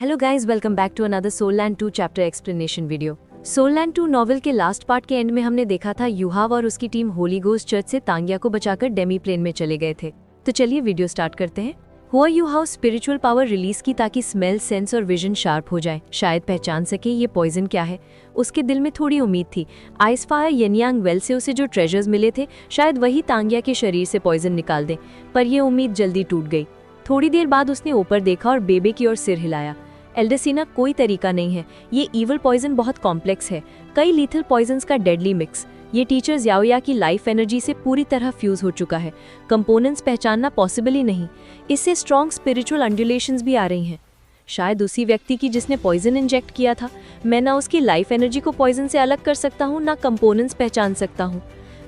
Hello guys, welcome back to another soul land 2 chapter explanation video. Soul land 2 novel के last part के end में हमने देखा था युहाव और उसकी टीम होली गोस्ट चर्च से तांग्या को बचाकर डेमी प्लेन में चले गए थे। तो चलिए वीडियो स्टार्ट करते हैं। हुआ युहाव स्पिरिचुअल पावर रिलीज की ताकि स्मेल, सेंस और विजन शार्प हो जाए, शायद पहचान सके ये पॉइजन क्या है। उसके दिल में थोड़ी उम्मीद थी। आइस फायर यनियांग वेल से उसे जो ट्रेजर्स मिले थे, शायद वही तांग्या के शरीर से पॉइजन निकाल दें, पर यह उम्मीद जल्दी टूट गई। थोड़ी देर बाद उसने ऊपर देखा और बेबे की ओर सिर हिलाया। एल्डेसिना, कोई तरीका नहीं है, ये ईवल पॉइजन बहुत कॉम्प्लेक्स है, कई लीथल पॉइजन्स का डेडली मिक्स। ये टीचर याओया की लाइफ एनर्जी से पूरी तरह फ्यूज हो चुका है, कंपोनेंट्स पहचानना पॉसिबल ही नहीं। इससे स्ट्रॉन्ग स्पिरिचुअल अंडुलेशंस भी आ रही हैं, शायद उसी व्यक्ति की जिसने पॉइजन इंजेक्ट किया था। मैं ना उसकी लाइफ एनर्जी को पॉइजन से अलग कर सकता हूँ, ना कंपोनेंट्स पहचान सकता हूँ।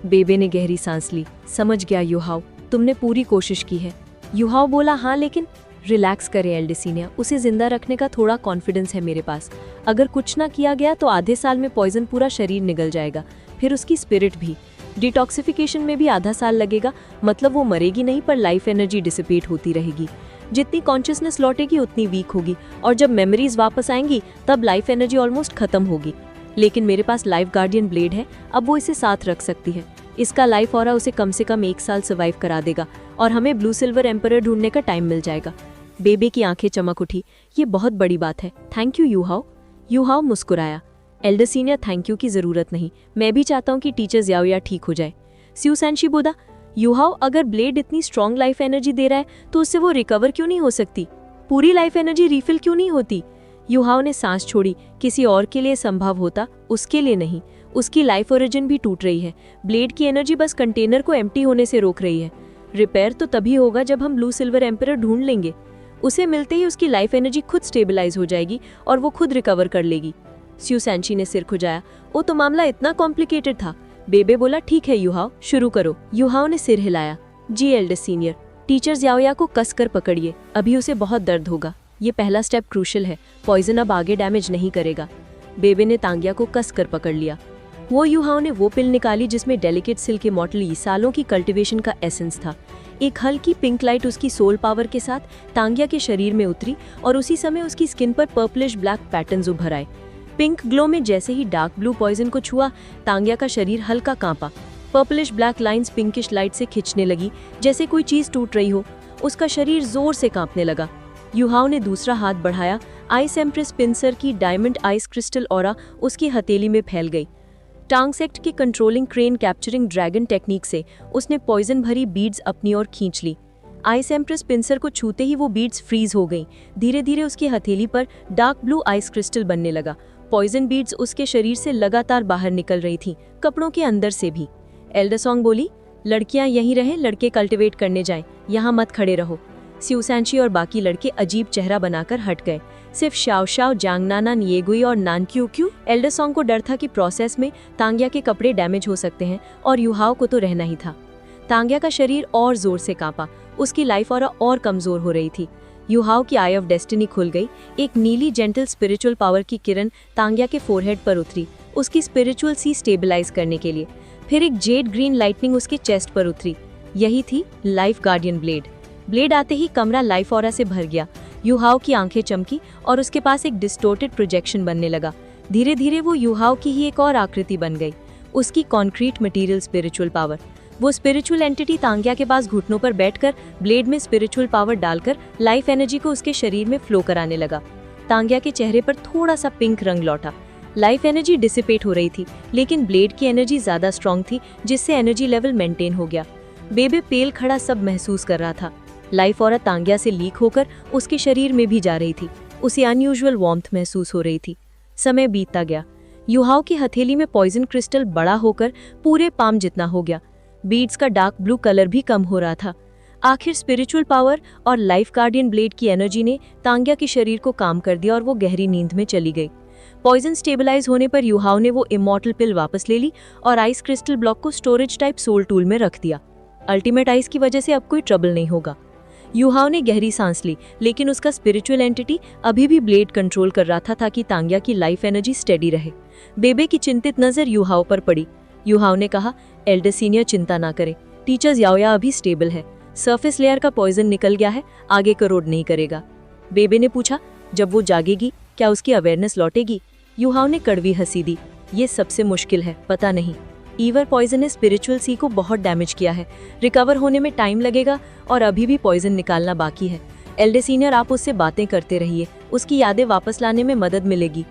बेबे ने गहरी सांस ली। समझ गया युहाव, तुमने पूरी कोशिश की है। युहाव बोला, हाँ लेकिन। रिलैक्स करें एल्डेसिनिया, उसे जिंदा रखने का थोड़ा कॉन्फिडेंस है मेरे पास। अगर कुछ ना किया गया तो आधे साल में पॉइजन पूरा शरीर निगल जाएगा, फिर उसकी स्पिरिट भी। डिटॉक्सिफिकेशन में भी आधा साल लगेगा, मतलब वो मरेगी नहीं पर लाइफ एनर्जी डिसिपेट होती रहेगी। जितनी कॉन्शियसनेस लौटेगी उतनी वीक होगी, और जब मेमोरीज वापस आएंगी तब लाइफ एनर्जी ऑलमोस्ट खत्म होगी। लेकिन मेरे पास लाइफ गार्डियन ब्लेड है, अब वो इसे साथ रख सकती है। इसका लाइफ ऑरा उसे कम से कम 1 साल सर्वाइव करा देगा, और हमें ब्लू सिल्वर एम्परर ढूंढने का टाइम मिल जाएगा। बेबे की आंखें चमक उठी। ये बहुत बड़ी बात है, थैंक यू युहाव। युहाव मुस्कुराया। एल्डेसिनिया, थैंक यू की जरूरत नहीं, मैं भी चाहता हूँ कि टीचर याओया ठीक हो जाए। स्यू सैनशी बोला, युहाव अगर ब्लेड इतनी स्ट्रॉन्ग लाइफ एनर्जी दे रहा है तो उससे वो रिकवर क्यों नहीं हो सकती? पूरी लाइफ एनर्जी रिफिल क्यों नहीं होती? युहाव ने सांस छोड़ी। किसी और के लिए संभव होता, उसके लिए नहीं। उसकी लाइफ ओरिजिन भी टूट रही है, ब्लेड की एनर्जी बस कंटेनर को एम्प्टी होने से रोक रही है। रिपेयर तो तभी होगा जब हम ब्लू सिल्वर एम्परर ढूंढ लेंगे। उसे मिलते ही उसकी लाइफ एनर्जी खुद स्टेबलाइज हो जाएगी और वो खुद रिकवर कर लेगी। स्यू सैनशी ने सिर खुजाया। वो तो मामला इतना कॉम्प्लिकेटेड था। बेबे बोला, ठीक है युहाव, शुरू करो। युहाव ने सिर हिलाया। जी एल्डेस्ट सीनियर। टीचर याओया को कसकर पकड़िए, अभी उसे बहुत दर्द होगा। ये पहला स्टेप क्रूशल है, पॉइजन अब आगे डैमेज नहीं करेगा। बेबे ने तांग्या को कसकर पकड़ लिया। वो युहाव ने वो पिल निकाली जिसमें डेलिकेट सिल्क मॉटली सालों की कल्टीवेशन का एसेंस था। एक हल्की पिंक लाइट उसकी सोल पावर के साथ तांग्या के शरीर में उतरी, और उसी समय उसकी स्किन पर पर्पलिश ब्लैक पैटर्न्स उभर आए। पिंक ग्लो में जैसे ही डार्क ब्लू पॉइजन को छुआ, तांग्या का शरीर हल्का कांपा। Purplish black lines pinkish light से खिंचने लगी, जैसे कोई चीज टूट रही हो। उसका शरीर जोर से कांपने लगा। युहाव ने दूसरा हाथ बढ़ाया। आइस एम्प्रेस पिंसर की डायमंड आइस क्रिस्टल ऑरा उसकी हथेली में फैल गई। टांग सेक्ट की controlling crane capturing dragon technique से उसने पॉइजन भरी बीड्स अपनी ओर खींच ली। आइस एम्प्रेस पिंसर को छूते ही वो बीड्स फ्रीज हो गईं। धीरे धीरे उसकी हथेली पर डार्क ब्लू आइस क्रिस्टल बनने लगा। पॉइजन बीड्स उसके शरीर से लगातार बाहर निकल रही थीं, कपड़ों के अंदर से भी। एल्डेसोंग बोली, लड़कियां यहीं रहें, लड़के कल्टिवेट करने जाएं, यहाँ मत खड़े रहो। स्यू सैनशी और बाकी लड़के अजीब चेहरा बनाकर हट गए। सिर्फ शाओ शाओ, जांगनाना, निएगुई और नान क्यू क्यू। एल्डेसोंग को डर था कि प्रोसेस में तांग्या के कपड़े डैमेज हो सकते हैं, और युहाव को तो रहना ही था। तांग्या का शरीर और जोर से कांपा, उसकी लाइफ ऑरा और कमजोर हो रही थी। युहाव की आई ऑफ डेस्टिनी खुल गई। एक नीली जेंटल स्पिरिचुअल पावर की किरण तांग्या के फोरहेड पर उतरी, उसकी स्पिरिचुअल सी स्टेबलाइज करने के लिए। फिर एक जेड ग्रीन लाइटनिंग उसके चेस्ट पर उतरी। यही थी लाइफ गार्डियन ब्लेड। ब्लेड आते ही कमरा लाइफ ऑरा से भर गया। युहाव की आंखें चमकी और उसके पास एक डिस्टोर्टेड प्रोजेक्शन बनने लगा। धीरे धीरे वो युहाव की ही एक और आकृति बन गई, उसकी कॉन्क्रीट मटेरियल स्पिरिचुअल पावर। वो स्पिरिचुअल एंटिटी तांग्या के पास घुटनों पर बैठकर ब्लेड में स्पिरिचुअल पावर डालकर लाइफ एनर्जी को उसके शरीर में फ्लो कराने लगा। तांग्या के चेहरे पर थोड़ा सा पिंक रंग लौटा। लाइफ एनर्जी डिसिपेट हो रही थी, लेकिन ब्लेड की एनर्जी ज्यादा स्ट्रॉन्ग थी, जिससे एनर्जी लेवल मेंटेन हो गया। बेबे पेल खड़ा सब महसूस कर रहा था। लाइफ ऑरा तांग्या से लीक होकर उसके शरीर में भी जा रही थी। उसे अनयूजुअल वार्मथ महसूस हो रही थी। समय बीतता गया। युहाव की हथेली में पॉइजन क्रिस्टल बड़ा होकर पूरे पाम जितना हो गया। बीड्स का डार्क ब्लू कलर भी कम हो रहा था। आखिर स्पिरिचुअल पावर और लाइफ गार्डियन ब्लेड की एनर्जी ने तांग्या के शरीर को काम कर दिया, और वो गहरी नींद में चली गई। पॉइजन स्टेबलाइज होने पर युहाव ने वो इमॉर्टल पिल वापस ले ली और आइस क्रिस्टल ब्लॉक को स्टोरेज टाइप सोल टूल में रख दिया। अल्टीमेट आइस की वजह से अब कोई ट्रबल नहीं होगा। युहाव ने गहरी सांस ली, लेकिन उसका स्पिरिचुअल एंटिटी अभी भी ब्लेड कंट्रोल कर रहा था ताकि तांग्या की लाइफ एनर्जी स्टेडी रहे। बेबे की चिंतित नजर युहाव पर पड़ी। युहाव ने कहा, एल्डर सीनियर चिंता ना करें, टीचर याओया अभी स्टेबल है, सरफेस लेयर का पॉइजन निकल गया है, आगे करोड नहीं करेगा। बेबे ने पूछा, जब वो जागेगी क्या उसकी अवेयरनेस लौटेगी? युहाव ने कड़वी हंसी दी। ये सबसे मुश्किल है, पता नहीं। ईवर पॉइजन ने स्पिरिचुअल सी को बहुत डैमेज किया है। रिकवर होने में टाइम लगेगा और अभी भी पॉइजन निकालना बाकी है। एल्डर सीनियर, आप उससे बातें करते रहिए, उसकी यादें वापस लाने में मदद मिलेगी।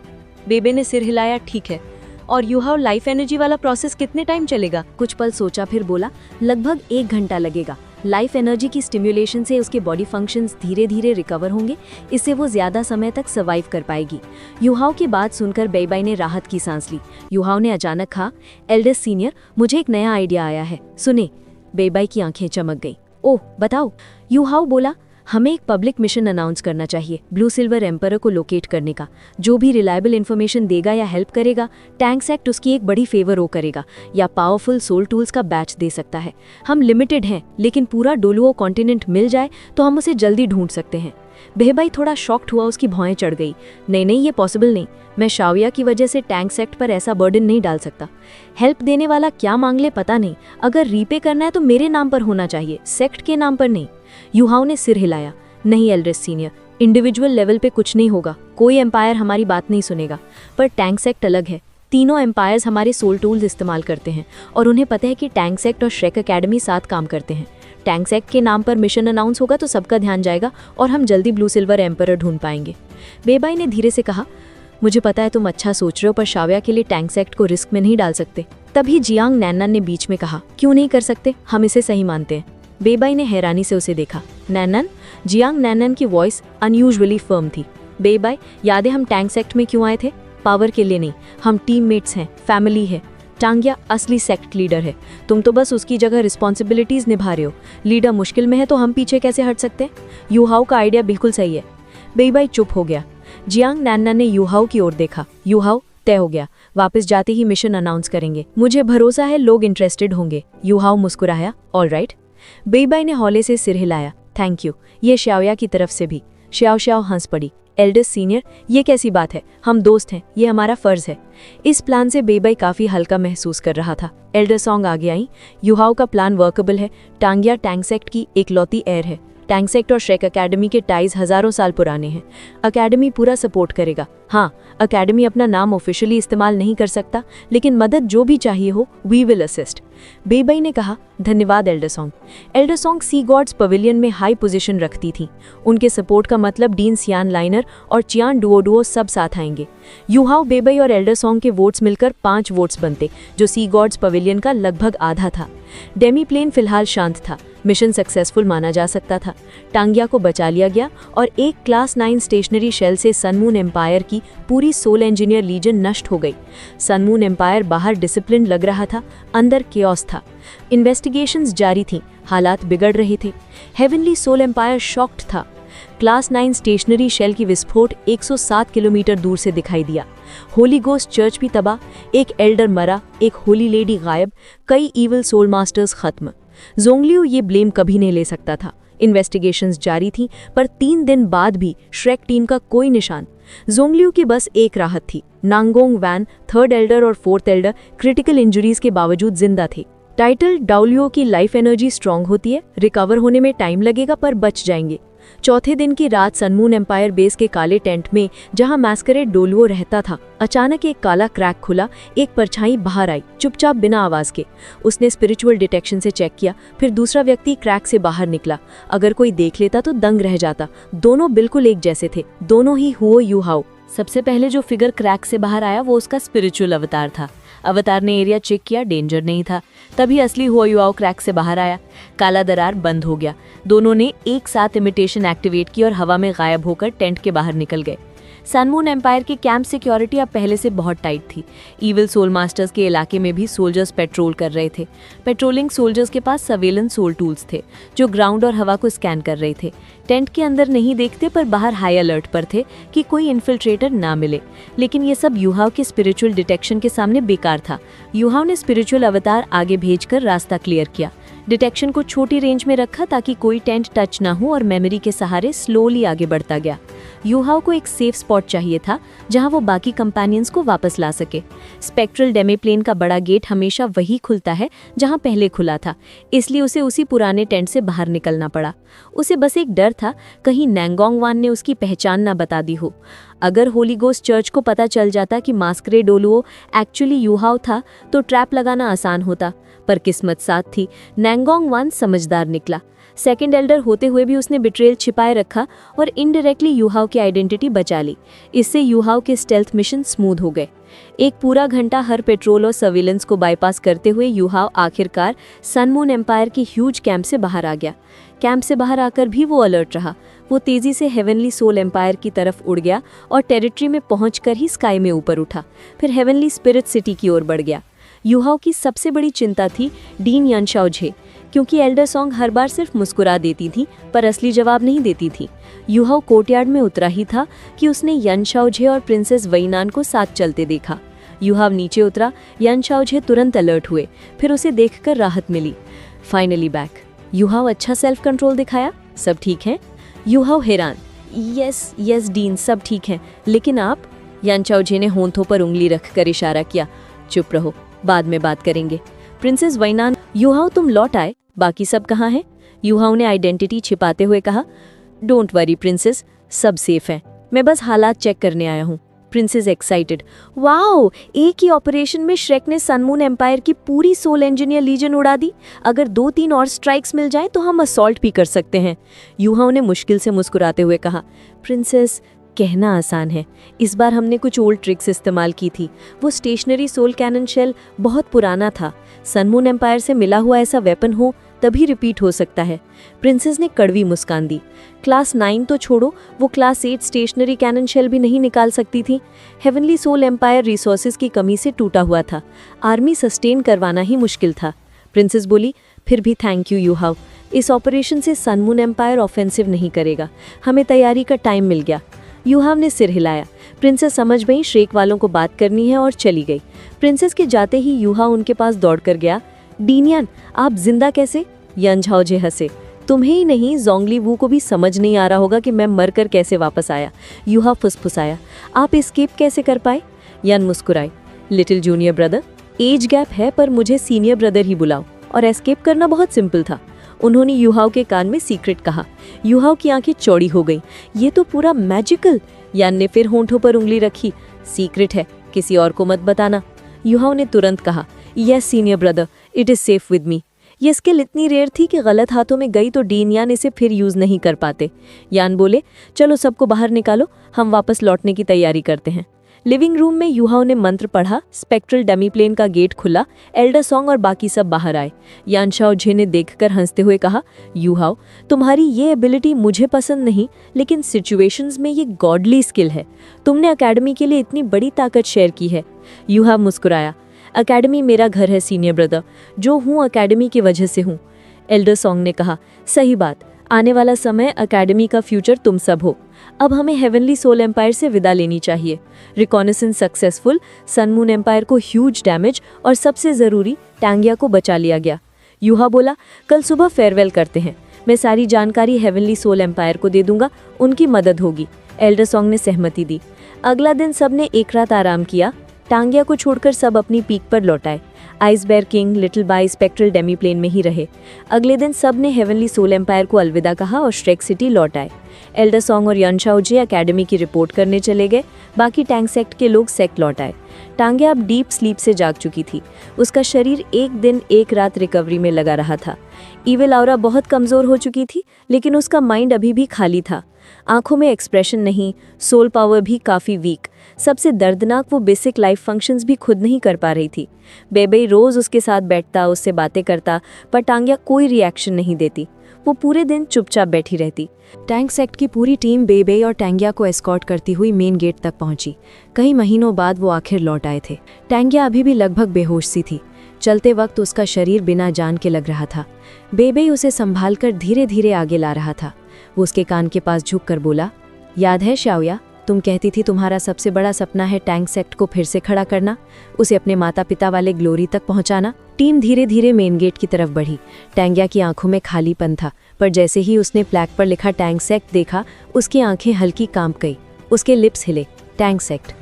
बेबे ने सिर हिलाया। ठीक है। और युहाव, लाइफ एनर्जी वाला प्रोसेस कितने टाइम चलेगा? कुछ पल सोचा, फिर बोला, लगभग 1 घंटा लगेगा। लाइफ एनर्जी की स्टिम्युलेशन से उसके बॉडी फंक्शंस धीरे धीरे रिकवर होंगे, इससे वो ज्यादा समय तक सर्वाइव कर पाएगी। युहाव की बात सुनकर बेईबाई ने राहत की सांस ली। युहाव ने अचानक कहा, एल्डर सीनियर, मुझे एक नया आइडिया आया है, सुने। बेईबाई की आंखें चमक गई। ओह, बताओ। युहाव बोला, हमें एक पब्लिक मिशन अनाउंस करना चाहिए ब्लू सिल्वर एम्परर को लोकेट करने का। जो भी रिलायबल इन्फॉर्मेशन देगा या हेल्प करेगा, टैंक्स एक्ट उसकी एक बड़ी फेवर वो करेगा या पावरफुल सोल टूल्स का बैच दे सकता है। हम लिमिटेड हैं, लेकिन पूरा डोलुओ कॉन्टिनेंट मिल जाए तो हम उसे जल्दी ढूंढ सकते हैं। बेहबाई थोड़ा शॉक्ड हुआ, उसकी भौएं चढ़ गई। नहीं, ये पॉसिबल नहीं। मैं शाविया की वजह से टैंक्स एक्ट पर ऐसा बर्डन नहीं डाल सकता। हेल्प देने वाला क्या मांग ले पता नहीं। अगर रीपे करना है तो मेरे नाम पर होना चाहिए, सेक्ट के नाम पर नहीं। युहाव ने सिर हिलाया। नहीं एल्डर सीनियर, इंडिविजुअल लेवल पे कुछ नहीं होगा। कोई एम्पायर हमारी बात नहीं सुनेगा। पर टैंक्स एक्ट अलग है। तीनों एम्पायर्स हमारे सोल टूल्स इस्तेमाल करते हैं और उन्हें पता है कि टैंक्स एक्ट और श्रेक एकेडमी साथ काम करते हैं। टैंक्स एक्ट के नाम पर मिशन अनाउंस होगा तो सबका ध्यान जाएगा और हम जल्दी ब्लू सिल्वर एम्परर ढूंढ पाएंगे। बेबाई ने धीरे से कहा, मुझे पता है तुम अच्छा सोच रहे हो, पर शाविया के लिए टैंक्स एक्ट को रिस्क में नहीं डाल सकते। तभी जियांग नैनन ने बीच में कहा, क्यों नहीं कर सकते, हम इसे सही मानते हैं। बेबाई ने हैरानी से उसे देखा। नैनन? जियांग नैनन की वॉइस अनयूजुअली फर्म थी। बेबाई, याद है हम टैंक्स एक्ट में क्यों आए थे? पावर के लिए नहीं, हम टीममेट्स हैं, फैमिली है। टांग्या असली सेक्ट लीडर है, तुम तो बस उसकी जगह रिस्पॉन्सिबिलिटीज निभा रहे हो। लीडर मुश्किल में है तो हम पीछे कैसे हट सकते हैं? युहाव का आइडिया बिल्कुल सही है। बेईबाई चुप हो गया। जियांग नैनन ने युहाव की ओर देखा। युहाव, तय हो गया, वापस जाते ही मिशन अनाउंस करेंगे। मुझे भरोसा है लोग इंटरेस्टेड होंगे। युहाव मुस्कुराया। ऑलराइट। बेईबाई ने हौले से सिर हिलाया। Thank you. ये शाविया की तरफ से भी। श्याओ हंस पड़ी। एल्डर सीनियर, ये कैसी बात है? हम दोस्त हैं, ये हमारा फर्ज है। इस प्लान से बेईबाई काफी हल्का महसूस कर रहा था। एल्डर सॉन्ग आगे आई। युहाव का प्लान वर्केबल है। टांग्या टैंक्स एक्ट की एकलौती एयर है। टैंक्स एक्ट और श्रेक एकेडमी के टाइज हजारों साल पुराने हैं। एकेडमी पूरा सपोर्ट करेगा। हाँ, एकेडमी अपना नाम ऑफिशियली इस्तेमाल नहीं कर सकता, लेकिन मदद जो भी चाहिए हो, वी विल असिस्ट। बेईबाई ने कहा, धन्यवाद एल्डर सॉन्ग। एल्डर सॉन्ग सी गॉड्स पवेलियन में हाई पोजीशन रखती थी। उनके सपोर्ट का मतलब डीन सियान लाइनर और चियान डुओ सब साथ आएंगे। युहाव, बेईबाई और एल्डर सॉन्ग के वोट्स मिलकर 5 वोट्स बनते, जो सी गॉड्स पवेलियन का लगभग आधा था। डेमी प्लेन फिलहाल शांत था। मिशन सक्सेसफुल माना जा सकता था। टांग्या को बचा लिया गया और एक क्लास 9 स्टेशनरी शेल से सनमून एम्पायर की पूरी सोल इंजीनियर लीजन नष्ट हो गई। सनमून एम्पायर बाहर डिसिप्लिन लग रहा था, अंदर केओस था। इन्वेस्टिगेशंस जारी थीं, हालात बिगड़ रहे थे। हेवनली सोल एम्पायर शॉक्ड था। क्लास 9 स्टेशनरी शेल की विस्फोट 107 किलोमीटर दूर से दिखाई दिया। होली गोस्ट चर्च भी तबाह, एक एल्डर मरा, एक होली लेडी गायब, कई ईविल सोल मास्टर्स खत्म। जोंगलियो ये ब्लेम कभी नहीं ले सकता था। इन्वेस्टिगेशंस जारी थीं, पर 3 दिन बाद भी श्रेक टीम का कोई निशान। जोंगलियो की बस एक राहत थी, नांगोंग वैन, 3rd एल्डर और 4th एल्डर क्रिटिकल इंजरीज के बावजूद जिंदा थे। टाइटल डाउलियो की लाइफ एनर्जी स्ट्रांग होती है, रिकवर होने में टाइम लगेगा पर बच जाएंगे। चौथे दिन की रात सनमून एम्पायर बेस के काले टेंट में, जहां मैस्करेड डोलुओ रहता था, अचानक एक काला क्रैक खुला। एक परछाई बाहर आई, चुपचाप बिना आवाज के। उसने स्पिरिचुअल डिटेक्शन से चेक किया, फिर दूसरा व्यक्ति क्रैक से बाहर निकला। अगर कोई देख लेता तो दंग रह जाता। दोनों बिल्कुल एक जैसे थे, दोनों ही हुओ युहाव। सबसे पहले जो फिगर क्रैक से बाहर आया वो उसका स्पिरिचुअल अवतार था। अवतार ने एरिया चेक किया, डेंजर नहीं था। तभी असली हुआ युवाओ क्रैक से बाहर आया। काला दरार बंद हो गया। दोनों ने एक साथ इमिटेशन एक्टिवेट की और हवा में गायब होकर टेंट के बाहर निकल गए। सनमून एम्पायर की कैंप सिक्योरिटी अब पहले से बहुत टाइट थी। ईविल सोल मास्टर्स के इलाके में भी सोल्जर्स पेट्रोल कर रहे थे। पेट्रोलिंग सोल्जर्स के पास सर्वेलेंस सोल टूल्स थे, जो ग्राउंड और हवा को स्कैन कर रहे थे। टेंट के अंदर नहीं देखते, पर बाहर हाई अलर्ट पर थे कि कोई इन्फिल्ट्रेटर ना मिले। लेकिन ये सब युहाव के स्पिरिचुअल डिटेक्शन के सामने बेकार था। युहाव ने स्पिरिचुअल अवतार आगे भेजकर रास्ता क्लियर किया। डिटेक्शन को छोटी रेंज में रखा ताकि कोई टेंट टच ना हो और मेमोरी के सहारे स्लोली आगे बढ़ता गया। यूहाओ को एक सेफ स्पॉट चाहिए था जहां वो बाकी कंपेनियंस को वापस ला सके। स्पेक्ट्रल डेमीप्लेन का बड़ा गेट हमेशा वही खुलता है जहां पहले खुला था, इसलिए उसे उसी पुराने टेंट से बाहर निकलना पड़ा। उसे बस एक डर था कहीं नैंगोंग वान ने उसकी पहचान ना बता दी हो। अगर होली गोस्ट चर्च को पता चल जाता कि मास्करेड ओलुओ एक्चुअली यूहाओ था तो ट्रैप लगाना आसान होता, पर किस्मत साथ थी। नैंगोंग वान समझदार निकला। सेकंड एल्डर होते हुए भी उसने बिट्रेयल छिपाए रखा और इनडायरेक्टली यूहाओ की आइडेंटिटी बचा ली। इससे यूहाओ के स्टेल्थ मिशन स्मूथ हो गए। एक पूरा घंटा हर पेट्रोल और सर्विलेंस को बाईपास करते हुए यूहाओ आखिरकार सन मून एम्पायर की ह्यूज कैंप से बाहर आ गया। कैंप से बाहर आकर भी वो अलर्ट रहा। वो तेजी से हेवनली सोल एम्पायर की तरफ उड़ गया और टेरिटरी में पहुंचकर ही स्काई में ऊपर उठा, फिर हेवनली स्पिरिट सिटी की ओर बढ़ गया। यूहाओ की सबसे बड़ी चिंता थी डीन यानशाओझे, क्योंकि एल्डर सॉन्ग हर बार सिर्फ मुस्कुरा देती थी पर असली जवाब नहीं देती थी। यूहाओ कोर्टयार्ड में उतरा ही था कि उसने यानशाओझे और प्रिंसेस वैनान को साथ चलते देखा। यूहाव नीचे उतरा। यानशाओझे तुरंत अलर्ट हुए, फिर उसे देखकर राहत मिली। Finally back. यूहाव अच्छा सेल्फ कंट्रोल दिखाया। सब ठीक है? यूहाव हैरान। यस डीन, सब ठीक है, लेकिन आप? यानशाओझे ने होंठों पर उंगली रखकर इशारा किया। चुप रहो, बाद में बात करेंगे। प्रिंसेस वैनान, यूहाओ तुम लौट आए, बाकी सब कहाँ हैं? यूहाओ ने आइडेंटिटी छिपाते हुए कहा। डोंट वरी प्रिंसेस, सब सेफ हैं, मैं बस हालात चेक करने आया हूँ। Princess excited. वाओ, एक ही ऑपरेशन में श्रेक ने सन मून एम्पायर की पूरी सोल इंजीनियर लीजन उड़ा दी। अगर 2-3 और स्ट्राइक्स मिल जाएं तो हम असॉल्ट भी कर सकते हैं। यूहाओ ने मुश्किल से मुस्कुराते हुए कहा। प्रिंसेस, कहना आसान है, इस बार हमने कुछ ओल्ड ट्रिक्स इस्तेमाल की थी। वो स्टेशनरी सोल कैनन शेल बहुत पुराना था। सन मून एम्पायर से मिला हुआ ऐसा वेपन हो तभी रिपीट हो सकता है। प्रिंसेस ने कड़वी मुस्कान दी। क्लास 9 तो छोड़ो, वो क्लास 8 स्टेशनरी कैनन शेल भी नहीं निकाल सकती थी। हेवनली सोल एम्पायर रिसोर्सेज की कमी से टूटा हुआ था। आर्मी सस्टेन करवाना ही मुश्किल था। प्रिंसेस बोली, फिर भी थैंक यू यूहाव। इस ऑपरेशन से सन मून एम्पायर ऑफेंसिव नहीं करेगा, हमें तैयारी का टाइम मिल गया। यूहाव ने सिर हिलाया। प्रिंसेस समझ गई श्रेक वालों को बात करनी है और चली गई। प्रिंसेस के जाते ही यूहाव उनके पास दौड़कर गया। डीनियन, आप जिंदा कैसे? यानशाओझे हंसे। तुम्हें ही नहीं, जोंगली वू को भी समझ नहीं आ रहा होगा कि मैं मरकर कैसे वापस आया। यूहाव फुसफुसाया। आप एस्केप कैसे कर पाए? यान मुस्कुराए। Little junior brother, age gap है पर मुझे सीनियर ब्रदर ही बुलाओ, और एस्केप करना बहुत सिंपल था। उन्होंने यूहाव के कान में सीक्रेट कहा। यूहाव की आंखें चौड़ी हो गईं। ये तो पूरा मैजिकल। यान ने फिर होंठों पर उंगली रखी। सीक्रेट है, किसी और को मत बताना। यूहाव ने तुरंत कहा। Yes senior brother, it is safe with me. ये स्किल इतनी रेयर थी कि गलत हाथों में गई तो डीन यान इसे फिर यूज नहीं कर पाते। यान बोले, चलो सबको बाहर निकालो, हम वापस लौटने की तैयारी करते हैं। लिविंग रूम में यूहाव ने मंत्र पढ़ा। स्पेक्ट्रल डेमीप्लेन का गेट खुला। एल्डर सॉन्ग और बाकी सब बाहर आए। यानशाओझे ने देखकर हंसते हुए कहा, यूहाव, तुम्हारी ये एबिलिटी मुझे पसंद नहीं, लेकिन सिचुएशंस में ये गॉडली स्किल है। तुमने अकेडमी के लिए इतनी बड़ी ताकत शेयर की है। यूहाव मुस्कुराया। अकेडमी मेरा घर है सीनियर ब्रदर, जो हूँ अकेडमी की वजह से हूँ। एल्डर सॉन्ग ने कहा, सही बात, आने वाला समय अकेडमी का फ्यूचर तुम सब हो। अब हमें हेवनली सोल एम्पायर से विदा लेनी चाहिए। Reconnaissance successful, sun moon empire को ह्यूज डैमेज और सबसे ज़रूरी टांगिया को बचा लिया गया। यूहा बोला, कल सुबह फेयरवेल करते हैं। मैं सारी जानकारी हेवनली सोल एम्पायर को दे दूंगा, उनकी मदद होगी। एल्डर सॉन्ग ने सहमति दी। अगला दिन सब ने एक रात आराम किया। टांगिया को छोड़कर सब अपनी पीक पर लौट आए। Ice bear king, little Bai spectral demiplane में ही रहे। अगले दिन सब ने हेवनली सोल एम्पायर को अलविदा कहा और श्रेक सिटी लौट आए। एल्डर सॉन्ग और यानशाओझे अकेडमी की रिपोर्ट करने चले गए। बाकी टैंक सेक्ट के लोग सेक्ट लौट आए। टांगिया अब डीप स्लीप से जाग चुकी थी। उसका शरीर एक दिन एक रात रिकवरी में लगा रहा था। ईविल ऑरा बहुत कमज़ोर हो चुकी थी, लेकिन उसका माइंड अभी भी खाली था। आंखों में एक्सप्रेशन नहीं, सोल पावर भी काफ़ी वीक। सबसे दर्दनाक, वो बेसिक लाइफ फंक्शंस भी खुद नहीं कर पा रही थी। बेबे रोज़ उसके साथ बैठता, उससे बातें करता, पर टांगिया कोई रिएक्शन नहीं देती। वो पूरे दिन चुपचाप बैठी रहती। टैंक सेक्ट की पूरी टीम बेबे और टांगिया को एस्कॉर्ट करती हुई मेन गेट तक पहुंची। कई महीनों बाद वो आखिर लौट आए थे। टांगिया अभी भी लगभग बेहोश सी थी। चलते वक्त उसका शरीर बिना जान के लग रहा था। बेबे उसे संभालकर धीरे धीरे आगे ला रहा था। वो उसके कान के पास झुककर बोला, याद है शाओया, तुम कहती थी तुम्हारा सबसे बड़ा सपना है टैंक सेक्ट को फिर से खड़ा करना, उसे अपने माता पिता वाले ग्लोरी तक पहुंचाना। टीम धीरे धीरे मेन गेट की तरफ बढ़ी। टांगिया की आंखों में खालीपन था, पर जैसे ही उसने प्लैक पर लिखा टैंक सेक्ट देखा, उसकी आंखें हल्की कांप गई, उसके लिप्स हिले। Tank sect.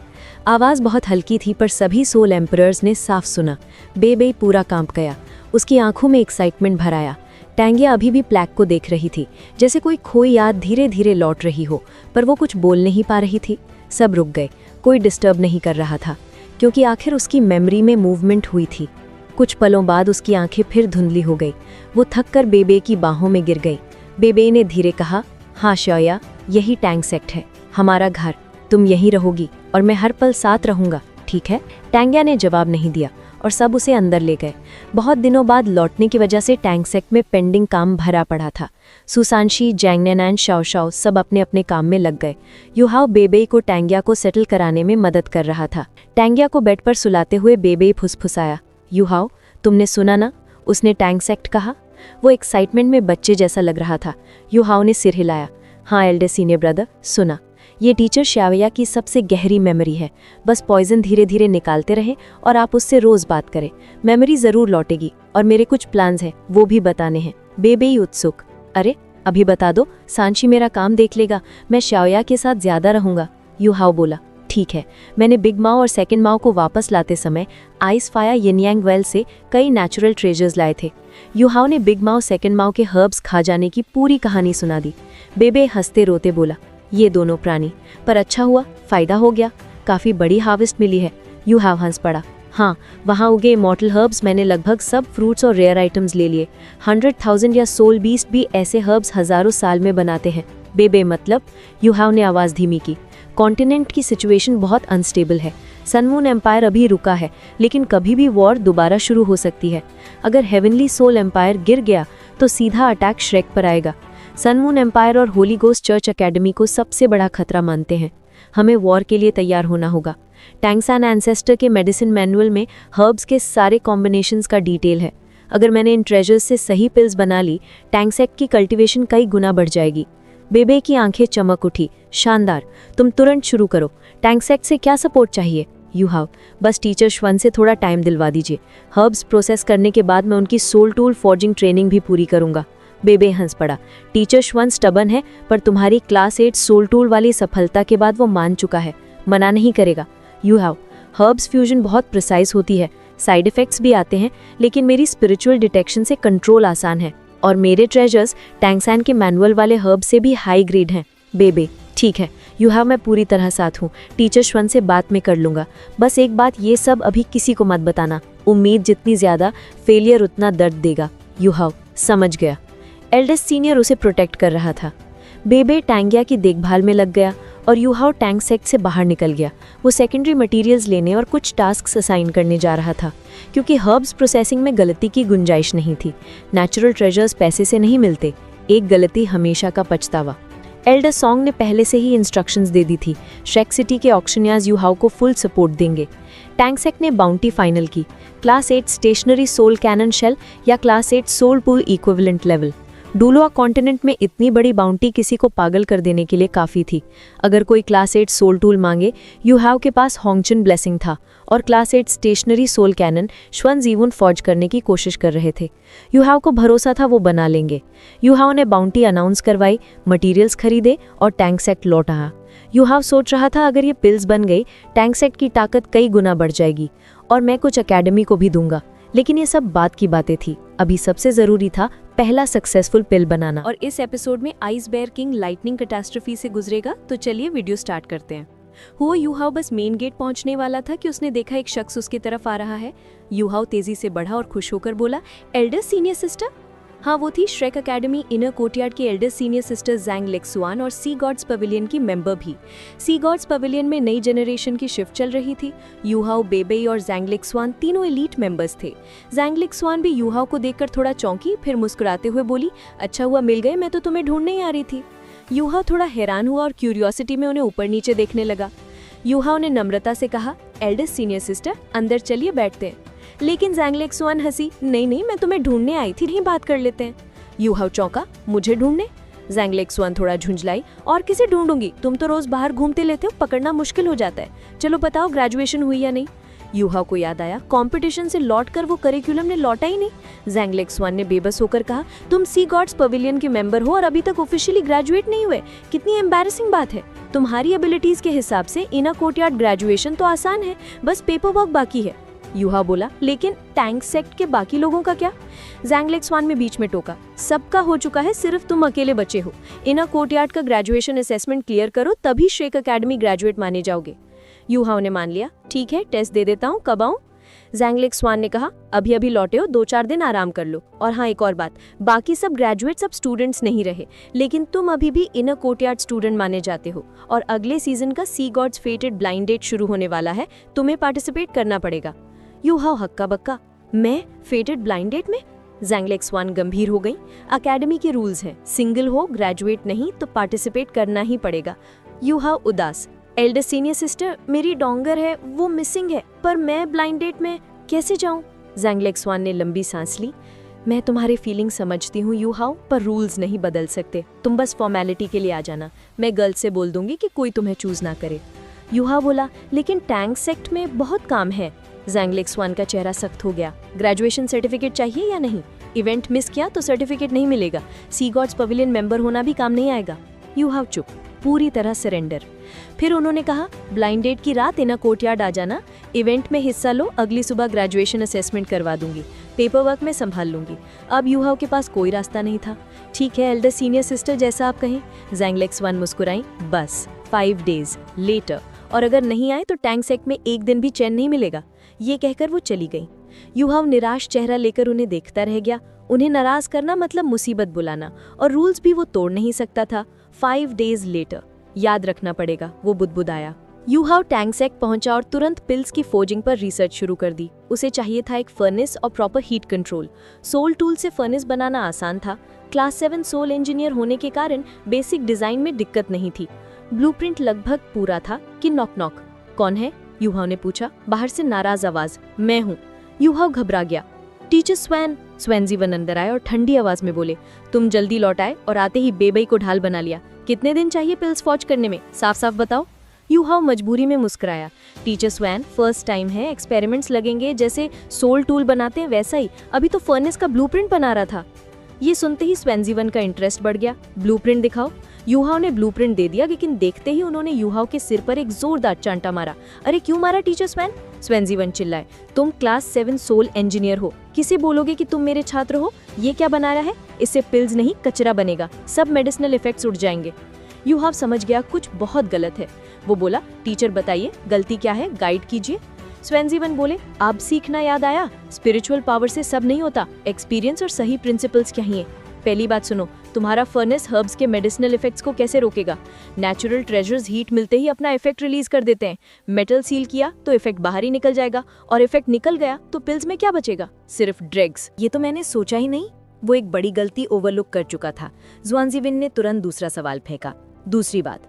आवाज़ बहुत हल्की थी पर सभी सोल एम्परर्स ने साफ सुना। बेबे पूरा कांप गया, उसकी आंखों में एक्साइटमेंट भर आया। टैंगिया अभी भी प्लैक को देख रही थी, जैसे कोई खोई याद धीरे धीरे लौट रही हो, पर वो कुछ बोल नहीं पा रही थी। सब रुक गए, कोई डिस्टर्ब नहीं कर रहा था, क्योंकि आखिर उसकी मेमोरी में मूवमेंट हुई थी। कुछ पलों बाद उसकी आंखें फिर धुंधली हो गई। वो थककर बेबे की बाहों में गिर गई। बेबे ने धीरे कहा, हाँ शौया, यही टैंक सेक्ट है, हमारा घर। तुम यहीं रहोगी और मैं हर पल साथ रहूंगा, ठीक है? टैंगिया ने जवाब नहीं दिया और सब उसे अंदर ले गए। बहुत दिनों बाद लौटने की वजह से टैंक सेक्ट में पेंडिंग काम भरा पड़ा था। सुसानशी, जैंगनेन एंड शाओ सब अपने अपने काम में लग गए। युहाओ बेबे को टैंगिया को सेटल कराने में मदद कर रहा था। टैंगिया को बेड पर सुलाते हुए बेबे फुसफुसाया, युहाओ, तुमने सुना ना? उसने टैंक सेक्ट कहा। वो एक्साइटमेंट में बच्चे जैसा लग रहा था। युहाओ ने सिर हिलाया। हाँ एल्डर सीनियर ब्रदर, सुना। ये टीचर श्यावया की सबसे गहरी मेमोरी है। बस पॉइजन धीरे धीरे निकालते रहें और आप उससे रोज बात करें। मेमोरी जरूर लौटेगी और मेरे कुछ प्लान्स हैं, वो भी बताने हैं। बेबे उत्सुक, अरे अभी बता दो, सांची मेरा काम देख लेगा, मैं श्यावया के साथ ज्यादा रहूंगा। युहाओ बोला, ठीक है। मैंने बिग माओ और सेकंड माओ को वापस लाते समय आइस फाया यिनयांग वेल से कई नेचुरल ट्रेजर्स लाए थे। युहाओ ने बिग माओ सेकंड माओ के हर्ब्स खा जाने की पूरी कहानी सुना दी। बेबे हंसते रोते बोला, ये दोनों प्राणी, पर अच्छा हुआ, फायदा हो गया, काफी बड़ी हार्वेस्ट मिली है। युहाओ हंस पड़ा। हाँ, वहाँ उगे इमॉर्टल हर्ब्स मैंने लगभग सब फ्रूट्स और रेयर आइटम्स ले लिए। 100,000 या सोल बीस्ट भी ऐसे हर्ब्स हजारों साल में बनाते हैं। बेबे मतलब? युहाओ ने आवाज़ धीमी की। कॉन्टिनेंट की सिचुएशन बहुत अनस्टेबल है। सनमून एम्पायर अभी रुका है, लेकिन कभी भी वॉर दोबारा शुरू हो सकती है। अगर हेवनली सोल एम्पायर गिर गया तो सीधा अटैक श्रेक पर आएगा। सनमून एम्पायर और होली गोस्ट चर्च एकेडमी को सबसे बड़ा खतरा मानते हैं। हमें वॉर के लिए तैयार होना होगा। टैंगसान एंसेस्टर के मेडिसिन मैनुअल में हर्ब्स के सारे कॉम्बिनेशंस का डिटेल है। अगर मैंने इन ट्रेजर्स से सही पिल्स बना ली, टैंगसेक की कल्टीवेशन कई गुना बढ़ जाएगी। बेबे की आंखें चमक उठी। शानदार, तुम तुरंत शुरू करो। टैंगसेक से क्या सपोर्ट चाहिए? युहाओ, बस टीचर श्वन से थोड़ा टाइम दिलवा दीजिए। हर्ब्स प्रोसेस करने के बाद मैं उनकी सोल टूल फॉर्जिंग ट्रेनिंग भी पूरी करूंगा। बेबे हंस पड़ा। टीचर श्वन स्टबन है, पर तुम्हारी क्लास 8 सोल टूल वाली सफलता के बाद वो मान चुका है, मना नहीं करेगा। युहाओ, हर्ब्स फ्यूजन बहुत प्रिसाइज होती है, साइड इफेक्ट्स भी आते हैं, लेकिन मेरी स्पिरिचुअल डिटेक्शन से कंट्रोल आसान है और मेरे ट्रेजर्स टैंगसान के मैनुअल वाले हर्ब से भी हाई ग्रेड हैं। बेबे, ठीक है युहाओ, मैं पूरी तरह साथ हूँ। टीचर श्वन से बात में कर लूंगा। बस एक बात, ये सब अभी किसी को मत बताना। उम्मीद जितनी ज्यादा, फेलियर उतना दर्द देगा। युहाओ, समझ गया। एल्डेस्ट सीनियर उसे प्रोटेक्ट कर रहा था। बेबे टैंगिया की देखभाल में लग गया और युहाओ टैंक सेक्ट से बाहर निकल गया। वो सेकेंडरी मटेरियल्स लेने और कुछ टास्क असाइन करने जा रहा था, क्योंकि हर्ब्स प्रोसेसिंग में गलती की गुंजाइश नहीं थी। नेचुरल ट्रेजर्स पैसे से नहीं मिलते, एक गलती हमेशा का पछतावा। एल्डर सॉन्ग ने पहले से ही इंस्ट्रक्शंस दे दी थी। श्रेक सिटी के ऑक्शनियाज युहाओ को फुल सपोर्ट देंगे। टैंक सेक्ट ने बाउंटी फाइनल की, class 8 stationary soul cannon shell या class 8 soul pool equivalent level. Douluo continent में इतनी बड़ी बाउंटी किसी को पागल कर देने के लिए काफ़ी थी। अगर कोई क्लास 8 सोल टूल मांगे, युहाओ के पास होंगचन ब्लेसिंग था और क्लास 8 स्टेशनरी सोल कैनन श्वन जीवन फॉर्ज करने की कोशिश कर रहे थे। युहाओ को भरोसा था वो बना लेंगे। युहाओ ने बाउंटी अनाउंस करवाई, मटीरियल्स खरीदे और टैंक सेक्ट लौट आया। युहाओ सोच रहा था, अगर ये पिल्स बन गई, टैंक सेक्ट की ताकत कई गुना बढ़ जाएगी और मैं कुछ एकेडमी को भी दूंगा। लेकिन ये सब बात की बातें थी। अभी सबसे जरूरी था पहला सक्सेसफुल पिल बनाना। और इस एपिसोड में ice bear king lightning catastrophe से गुजरेगा, तो चलिए वीडियो स्टार्ट करते हैं। युहाओ बस मेन गेट पहुंचने वाला था कि उसने देखा एक शख्स उसकी तरफ आ रहा है। युहाओ तेजी से बढ़ा और खुश होकर बोला, एल्डर सीनियर सिस्टर। हाँ, वो थी श्रेक एकेडमी इनर कोर्टयार्ड की एल्डर सीनियर सिस्टर जैंग लेक्सुआन और सी गॉड्स पवेलियन की मेंबर भी। सी गॉड्स पवेलियन में नई जनरेशन की शिफ्ट चल रही थी। युहाओ, बेबे और जैंग लेक्सुआन तीनों एलीट मेंबर्स थे। जैंग लेक्सुआन भी युहाओ को देखकर थोड़ा चौंकी, फिर मुस्कुराते हुए बोली, अच्छा हुआ मिल गए, मैं तो तुम्हें ढूंढने ही आ रही थी। युहाओ थोड़ा हैरान हुआ और क्यूरियोसिटी में उन्हें ऊपर नीचे देखने लगा। युहाओ ने नम्रता से कहा, एल्डर सीनियर सिस्टर, अंदर चलिए, बैठते हैं। लेकिन जैंग लेक्सुआन हंसी, नहीं, मैं तुम्हें ढूंढने आई थी, नहीं बात कर लेते हैं। युहाओ चौंका, मुझे ढूंढने? जैंग लेक्सुआन थोड़ा झुंझलाई, और किसे ढूंढूंगी, तुम तो रोज बाहर घूमते लेते हो, पकड़ना मुश्किल हो जाता है। चलो बताओ, ग्रेजुएशन हुई या नहीं? यूहाओ को याद आया कंपटीशन से लौटकर वो करिकुलम ने लौटा ही नहीं। ज़ैंगलेक्सवान ने बेबस होकर कहा, तुम सी गॉड्स पवेलियन के मेंबर हो और अभी तक ऑफिशियली ग्रेजुएट नहीं हुए। कितनी एम्बैरेसिंग बात है। तुम्हारी एबिलिटीज के हिसाब से इनर कोर्टयार्ड ग्रेजुएशन तो आसान है, बस पेपर वर्क बाकी है। यूहाओ बोला, लेकिन टैंक सेक्ट के बाकी लोगों का क्या? ज़ैंगलेक्सवान में बीच में टोका, सबका हो चुका है, सिर्फ तुम अकेले बचे हो। इनर कोर्टयार्ड का ग्रेजुएशन असेसमेंट क्लियर करो, तभी श्रेक अकेडमी ग्रेजुएट माने जाओगे। यूहाओ ने मान लिया, ठीक है, टेस्ट दे देता हूँ, कब आऊँ? ज़ैंगलेक्सवान ने कहा, अभी अभी लौटे हो, 2-4 दिन आराम कर लो। और हाँ, एक और बात, बाकी सब ग्रेजुएट्स अब स्टूडेंट्स नहीं रहे, लेकिन तुम अभी भी इनर कोर्टयार्ड स्टूडेंट माने जाते हो और अगले सीजन का सी गॉड्स फेटेड ब्लाइंड डेट शुरू होने वाला है, तुम्हें पार्टिसिपेट करना पड़ेगा। यूहाओ हक्का बक्का, मैं फेटेड ब्लाइंड डेट में? ज़ैंगलेक्सवान गंभीर हो गई। अकेडमी के रूल्स हैं, सिंगल हो, ग्रेजुएट नहीं तो पार्टिसिपेट करना ही पड़ेगा। यूहाओ उदास, एल्डर सीनियर सिस्टर, मेरी डोंगर है, वो मिसिंग है, पर मैं ब्लाइंड डेट में कैसे जाऊं? ज़ैंगलेक्सवान ने लंबी सांस ली। मैं तुम्हारे फीलिंग समझती हूँ यूहाओ, पर रूल्स नहीं बदल सकते। तुम बस फॉर्मेलिटी के लिए आ जाना, मैं गर्ल से बोल दूंगी कि कोई तुम्हें चूज ना करे। यूहाओ बोला, लेकिन टैंक सेक्ट में बहुत काम है। ज़ैंगलेक्सवान का चेहरा सख्त हो गया। ग्रेजुएशन सर्टिफिकेट चाहिए या नहीं? इवेंट मिस किया तो सर्टिफिकेट नहीं मिलेगा। सी गॉड्स पवेलियन मेंबर होना भी काम नहीं आएगा। यूहाओ चुप, पूरी तरह सरेंडर। फिर उन्होंने कहा, ब्लाइंड डेट की रात इनर कोर्टयार्ड आ जाना, इवेंट में हिस्सा लो, अगली सुबह ग्रेजुएशन असेसमेंट करवा दूंगी, पेपर वर्क में संभाल लूंगी। अब यूहाओ के पास कोई रास्ता नहीं था। ठीक है एल्डर सीनियर सिस्टर, जैसा आप कहें। ज़ैंगलेक्सवान मुस्कुराई। बस 5 डेज लेटर, और अगर नहीं आए तो टैंक सेक्ट में एक दिन भी चैन नहीं मिलेगा। ये कहकर वो चली गई। यूहाओ निराश चेहरा लेकर उन्हें देखता रह गया। उन्हें नाराज करना मतलब मुसीबत बुलाना, और रूल्स भी वो तोड़ नहीं सकता था। 5 डेज लेटर, याद रखना पड़ेगा, वो बुदबुदाया। यूहाओ टैंक सेक्ट पहुंचा और तुरंत पिल्स की फोजिंग पर रिसर्च शुरू कर दी। उसे चाहिए था एक फर्नेस और proper heat control. Soul tool से फर्नेस बनाना आसान था। क्लास 7 सोल इंजीनियर होने के कारण बेसिक डिजाइन में दिक्कत नहीं थी। ब्लूप्रिंट लगभग पूरा था कि नॉक नॉक। कौन है? यूहाओ ने पूछा, बाहर से नाराज आवाज। मैं हूँ। यूहाओ घबरा गया। Teacher swan. स्वैनजीवन अंदर आए और ठंडी आवाज में बोले, तुम जल्दी लौट आए और आते ही बेबई को ढाल बना लिया। कितने दिन चाहिए पिल्स फॉज करने में, साफ साफ बताओ। यूहाओ मजबूरी में मुस्कुराया। टीचर स्वैन, फर्स्ट टाइम है, एक्सपेरिमेंट्स लगेंगे, जैसे सोल टूल बनाते हैं वैसा ही। अभी तो फर्नेस का ब्लूप्रिंट बना रहा था। ये सुनते ही स्वैनजीवन का इंटरेस्ट बढ़ गया। ब्लूप्रिंट दिखाओ। यूहाओ ने ब्लूप्रिंट दे दिया, लेकिन देखते ही उन्होंने यूहाओ के सिर पर एक जोरदार चांटा मारा। अरे क्यों मारा टीचर स्वैन? स्वैनजीवन चिल्लाए, तुम क्लास 7 सोल इंजीनियर हो, किसे बोलोगे कि तुम मेरे छात्र हो? ये क्या बना रहा है? इससे पिल्स नहीं कचरा बनेगा, सब मेडिसिनल इफेक्ट्स उड़ जाएंगे। यूहाओ समझ गया कुछ बहुत गलत है। वो बोला, टीचर बताइए गलती क्या है, गाइड कीजिए। स्वैनजीवन बोले, अब सीखना याद आया, स्पिरिचुअल पावर से सब नहीं होता, एक्सपीरियंस और सही प्रिंसिपल्स चाहिए। पहली बात सुनो, तुम्हारा फर्नेस हर्ब्स के मेडिसिनल इफेक्ट्स को कैसे रोकेगा? नेचुरल ट्रेजर्स हीट मिलते ही अपना इफेक्ट रिलीज कर देते हैं। मेटल सील किया तो इफेक्ट बाहर ही निकल जाएगा, और इफेक्ट निकल गया तो पिल्स में क्या बचेगा? सिर्फ ड्रग्स। ये तो मैंने सोचा ही नहीं। वो एक बड़ी गलती ओवरलुक कर चुका था। ज़्वानजीविन ने तुरंत दूसरा सवाल फेंका। दूसरी बात,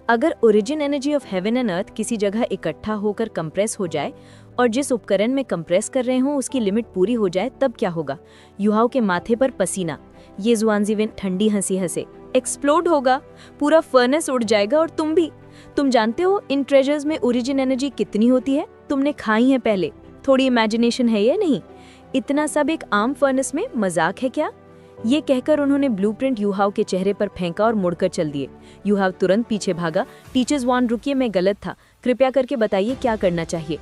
अगर origin energy of heaven and earth किसी जगह इकट्ठा होकर कंप्रेस हो जाए और जिस उपकरण में कंप्रेस कर रहे हों उसकी लिमिट पूरी हो जाए, तब क्या होगा? यूहाओ के माथे पर पसीना। ये ज़्वानजीविन ठंडी हंसी हंसे। एक्सप्लोड होगा, पूरा फर्नेस उड़ जाएगा और तुम भी। तुम जानते हो इन ट्रेजर्स में ओरिजिन एनर्जी कितनी होती है? तुमने खाई है पहले। थोड़ी इमेजिनेशन है या नहीं? इतना सब एक आम फर्नेस में मजाक है क्या? ये कहकर उन्होंने ब्लूप्रिंट यूहाओ के चेहरे पर फेंका और मुड़कर चल दिए। यूहाओ तुरंत पीछे भागा। टीचर ज़्वान, रुकिए, मैं गलत था, कृपया करके बताइए क्या करना चाहिए।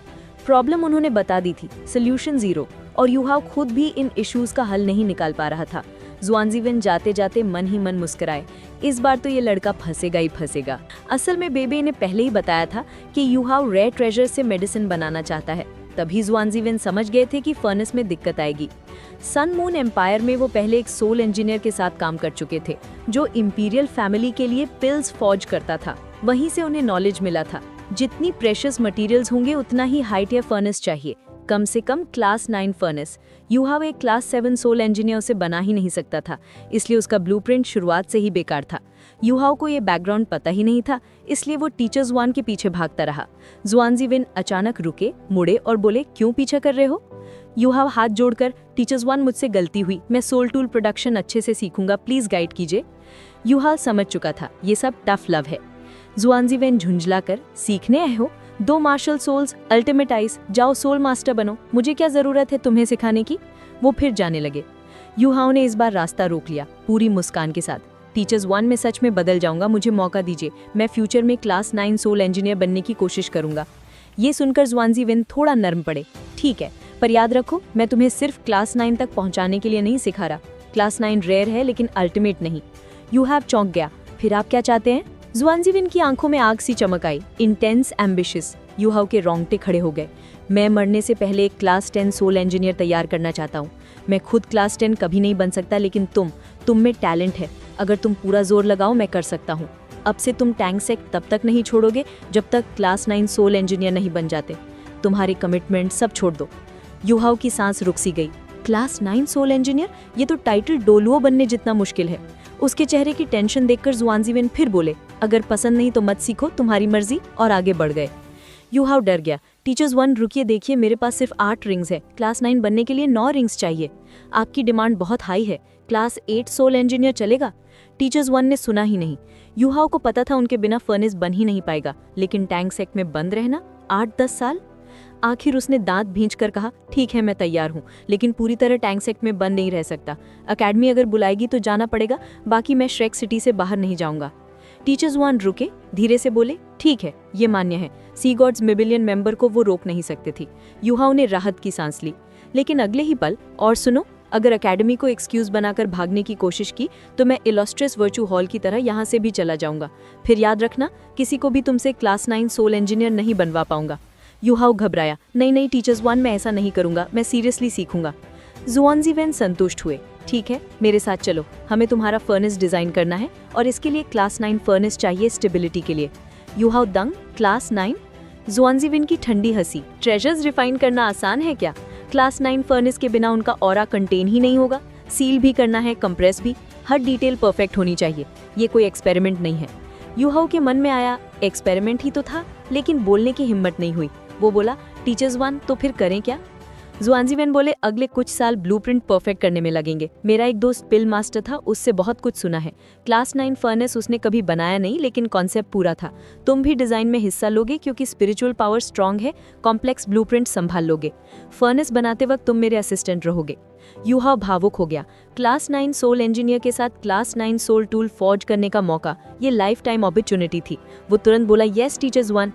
प्रॉब्लम उन्होंने बता दी थी, सोल्यूशन 0, और यूहाओ खुद भी इन इश्यूज का हल नहीं निकाल पा रहा था। ज़्वानजीविन जाते जाते मन ही मन मुस्कुराए। इस बार तो ये लड़का फंसेगा ही फंसेगा। असल में बेबे ने पहले ही बताया था कि यूहाओ रेयर ट्रेजर से मेडिसिन बनाना चाहता है। तभी ज़्वानजीविन समझ गए थे कि फर्नेस में दिक्कत आएगी। सन मून एम्पायर में वो पहले एक सोल इंजीनियर के साथ काम कर चुके थे जो इंपीरियल फैमिली के लिए पिल्स फॉर्ज करता था। वहीं से उन्हें नॉलेज मिला था, जितनी प्रेशियस मटेरियल्स होंगे उतना ही हाई टियर फर्नेस चाहिए, कम से कम क्लास 9 फर्नेस। यूहाओ एक क्लास 7 सोल इंजीनियर से बना ही नहीं सकता था, इसलिए उसका ब्लूप्रिंट शुरुआत से ही बेकार था। यूहाओ को ये बैकग्राउंड पता ही नहीं था, इसलिए वो टीचर ज़्वान के पीछे भागता रहा। ज़्वानजीविन अचानक रुके, मुड़े और बोले, क्यों पीछा कर रहे हो? यूहाओ हाथ जोड़कर, टीचर ज़्वान, मुझसे गलती हुई, मैं सोल टूल प्रोडक्शन अच्छे से सीखूंगा, प्लीज गाइड कीजिए। यूहाओ समझ चुका था ये सब टफ लव है। ज़्वानजीविन झुंझलाकर, सीखने आए हो? 2 मार्शल सोल्स, अल्टीमेट आइस, जाओ सोल मास्टर बनो, मुझे क्या जरूरत है तुम्हें सिखाने की। वो फिर जाने लगे। यूहाओ ने इस बार रास्ता रोक लिया, पूरी मुस्कान के साथ। टीचर्स 1 में सच में बदल जाऊंगा, मुझे मौका दीजिए, मैं फ्यूचर में क्लास 9 सोल इंजीनियर बनने की कोशिश करूंगा। ये सुनकर ज़ुआनज़ीविन थोड़ा नर्म पड़े। ठीक है, पर याद रखो, मैं तुम्हें सिर्फ क्लास 9 तक पहुंचाने के लिए नहीं सिखा रहा। क्लास 9 रेयर है लेकिन अल्टीमेट नहीं। यूहाव चौंक गया। फिर आप क्या चाहते हैं? ज़ुआनज़ीविन की आंखों में आग सी चमक आई। Intense ambitious. यूहाव के रोंगटे खड़े हो गए। मैं मरने से पहले एक क्लास 10 सोल इंजीनियर तैयार करना चाहता हूँ। मैं खुद क्लास 10 कभी नहीं बन सकता, लेकिन तुम में टैलेंट है। अगर तुम पूरा जोर लगाओ मैं कर सकता हूँ। अब से तुम टैंक सेक तब तक नहीं छोड़ोगे जब तक क्लास 9 सोल इंजीनियर नहीं बन जाते। तुम्हारी कमिटमेंट सब छोड़ दो। यूहाव की सांस रुक सी गई। क्लास 9 सोल इंजीनियर, ये तो टाइटल डोलुओ बनने जितना मुश्किल है। उसके चेहरे की टेंशन देखकर ज़ुआनज़ीविन फिर बोले, अगर पसंद नहीं तो मत सीखो, तुम्हारी मर्जी, और आगे बढ़ गए। यूहाव डर गया। टीचर्स 1, रुकिए, देखिए मेरे पास सिर्फ 8 रिंग्स है, क्लास 9 बनने के लिए 9 रिंग्स चाहिए। आपकी डिमांड बहुत हाई है, क्लास 8 सोल इंजीनियर चलेगा? टीचर्स 1 ने सुना ही नहीं। यूहाव को पता था उनके बिना फर्नेस बन ही नहीं पाएगा, लेकिन टैंक सेक में बंद रहना 8-10 साल। आखिर उसने दांत भींच कर कहा, ठीक है मैं तैयार हूँ, लेकिन पूरी तरह टैंक सेक में बंद नहीं रह सकता। अकेडमी अगर बुलाएगी तो जाना पड़ेगा, बाकी मैं श्रेक सिटी से बाहर नहीं जाऊंगा। टीचर्स 1 रुके, धीरे से बोले, ठीक है, ये मान्य है। सी गॉड्स मिबिलियन मेंबर को वो रोक नहीं सकते थे। यूहाव ने राहत की सांस ली, लेकिन अगले ही पल, और सुनो, अगर अकेडमी को एक्सक्यूज बनाकर भागने की कोशिश की तो मैं इलस्ट्रेस वर्चू हॉल की तरह यहाँ से भी चला जाऊंगा। फिर याद रखना, किसी को भी तुमसे क्लास 9 सोल इंजीनियर नहीं बनवा पाऊंगा। यूहाव घबराया। नहीं टीचर्स 1, मैं ऐसा नहीं करूंगा, मैं सीरियसली सीखूंगा। ज़ुआनज़ीविन संतुष्ट हुए। ठीक है, मेरे साथ चलो, हमें तुम्हारा फर्नेस डिजाइन करना है और इसके लिए क्लास 9 फर्नेस चाहिए स्टेबिलिटी के लिए। यूहाव दंग, क्लास 9? ज़ुआनज़ीविन की ठंडी हंसी। ट्रेजर्स रिफाइन करना आसान है क्या? क्लास 9 फर्नेस के बिना उनका ऑरा कंटेन ही नहीं होगा। सील भी करना है, कंप्रेस भी, हर डिटेल परफेक्ट होनी चाहिए। ये कोई एक्सपेरिमेंट नहीं है। यूहाव के मन में आया, एक्सपेरिमेंट ही तो था, लेकिन बोलने की हिम्मत नहीं हुई। वो बोला, टीचर्स 1, तो फिर करें क्या? ज़ुआनज़ीविन बोले, अगले कुछ साल ब्लूप्रिंट परफेक्ट करने में लगेंगे। मेरा एक दोस्त पिल मास्टर था, उससे बहुत कुछ सुना है। क्लास 9 फर्नेस उसने कभी बनाया नहीं, लेकिन कॉन्सेप्ट पूरा था। तुम भी डिजाइन में हिस्सा लोगे क्योंकि स्पिरिचुअल पावर स्ट्रांग है, कॉम्प्लेक्स ब्लूप्रिंट संभाल लोगे। फर्नेस बनाते वक्त तुम मेरे असिस्टेंट रहोगे। यूहाव भावुक हो गया। क्लास 9 सोल इंजीनियर के साथ क्लास 9 सोल टूल फॉर्ज करने का मौका, ये लाइफ टाइम अपॉर्चुनिटी थी। वो तुरंत बोला, यस टीचर्स 1।